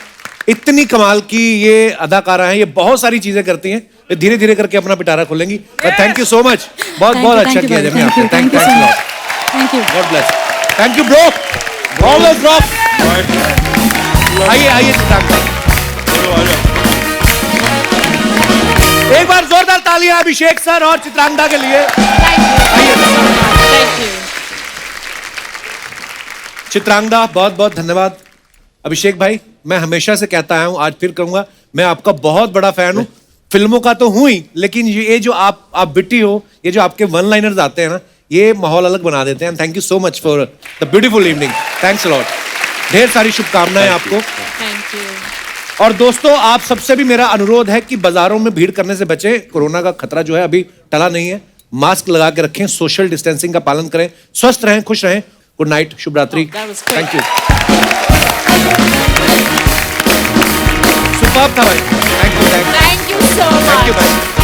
इतनी कमाल की ये अदाकारा हैं। ये बहुत सारी चीजें करती हैं, ये धीरे धीरे करके अपना पिटारा खोलेंगी। थैंक यू सो मच, बहुत बहुत अच्छा किया जैमी आपने। Thank you, God bless. Thank you bro, always bro. आइए आइए चित्रांग, एक बार जोरदार तालियां अभिषेक सर और चित्रांगदा के लिए। चित्रांगदा, बहुत बहुत धन्यवाद। अभिषेक भाई, मैं हमेशा से कहता आया हूं, आज फिर कहूंगा, मैं आपका बहुत बड़ा फैन हूं। फिल्मों का तो हूं ही, लेकिन ये जो आप बिट्टी हो, ये जो आपके वन लाइनर्स आते हैं ना, ये माहौल अलग बना देते हैं। Thank you so much for the beautiful evening. Thanks a lot. ढेर सारी शुभकामनाएं आपको। Thank you. और दोस्तों, आप सबसे भी मेरा अनुरोध है कि बाजारों में भीड़ करने से बचें। कोरोना का खतरा जो है अभी टला नहीं है। मास्क लगा के रखें, सोशल डिस्टेंसिंग का पालन करें, स्वस्थ रहें, खुश रहें। गुड नाइट, शुभ रात्रि। Thank you. सुपर्ब था भाई। Thank you so much. भाई।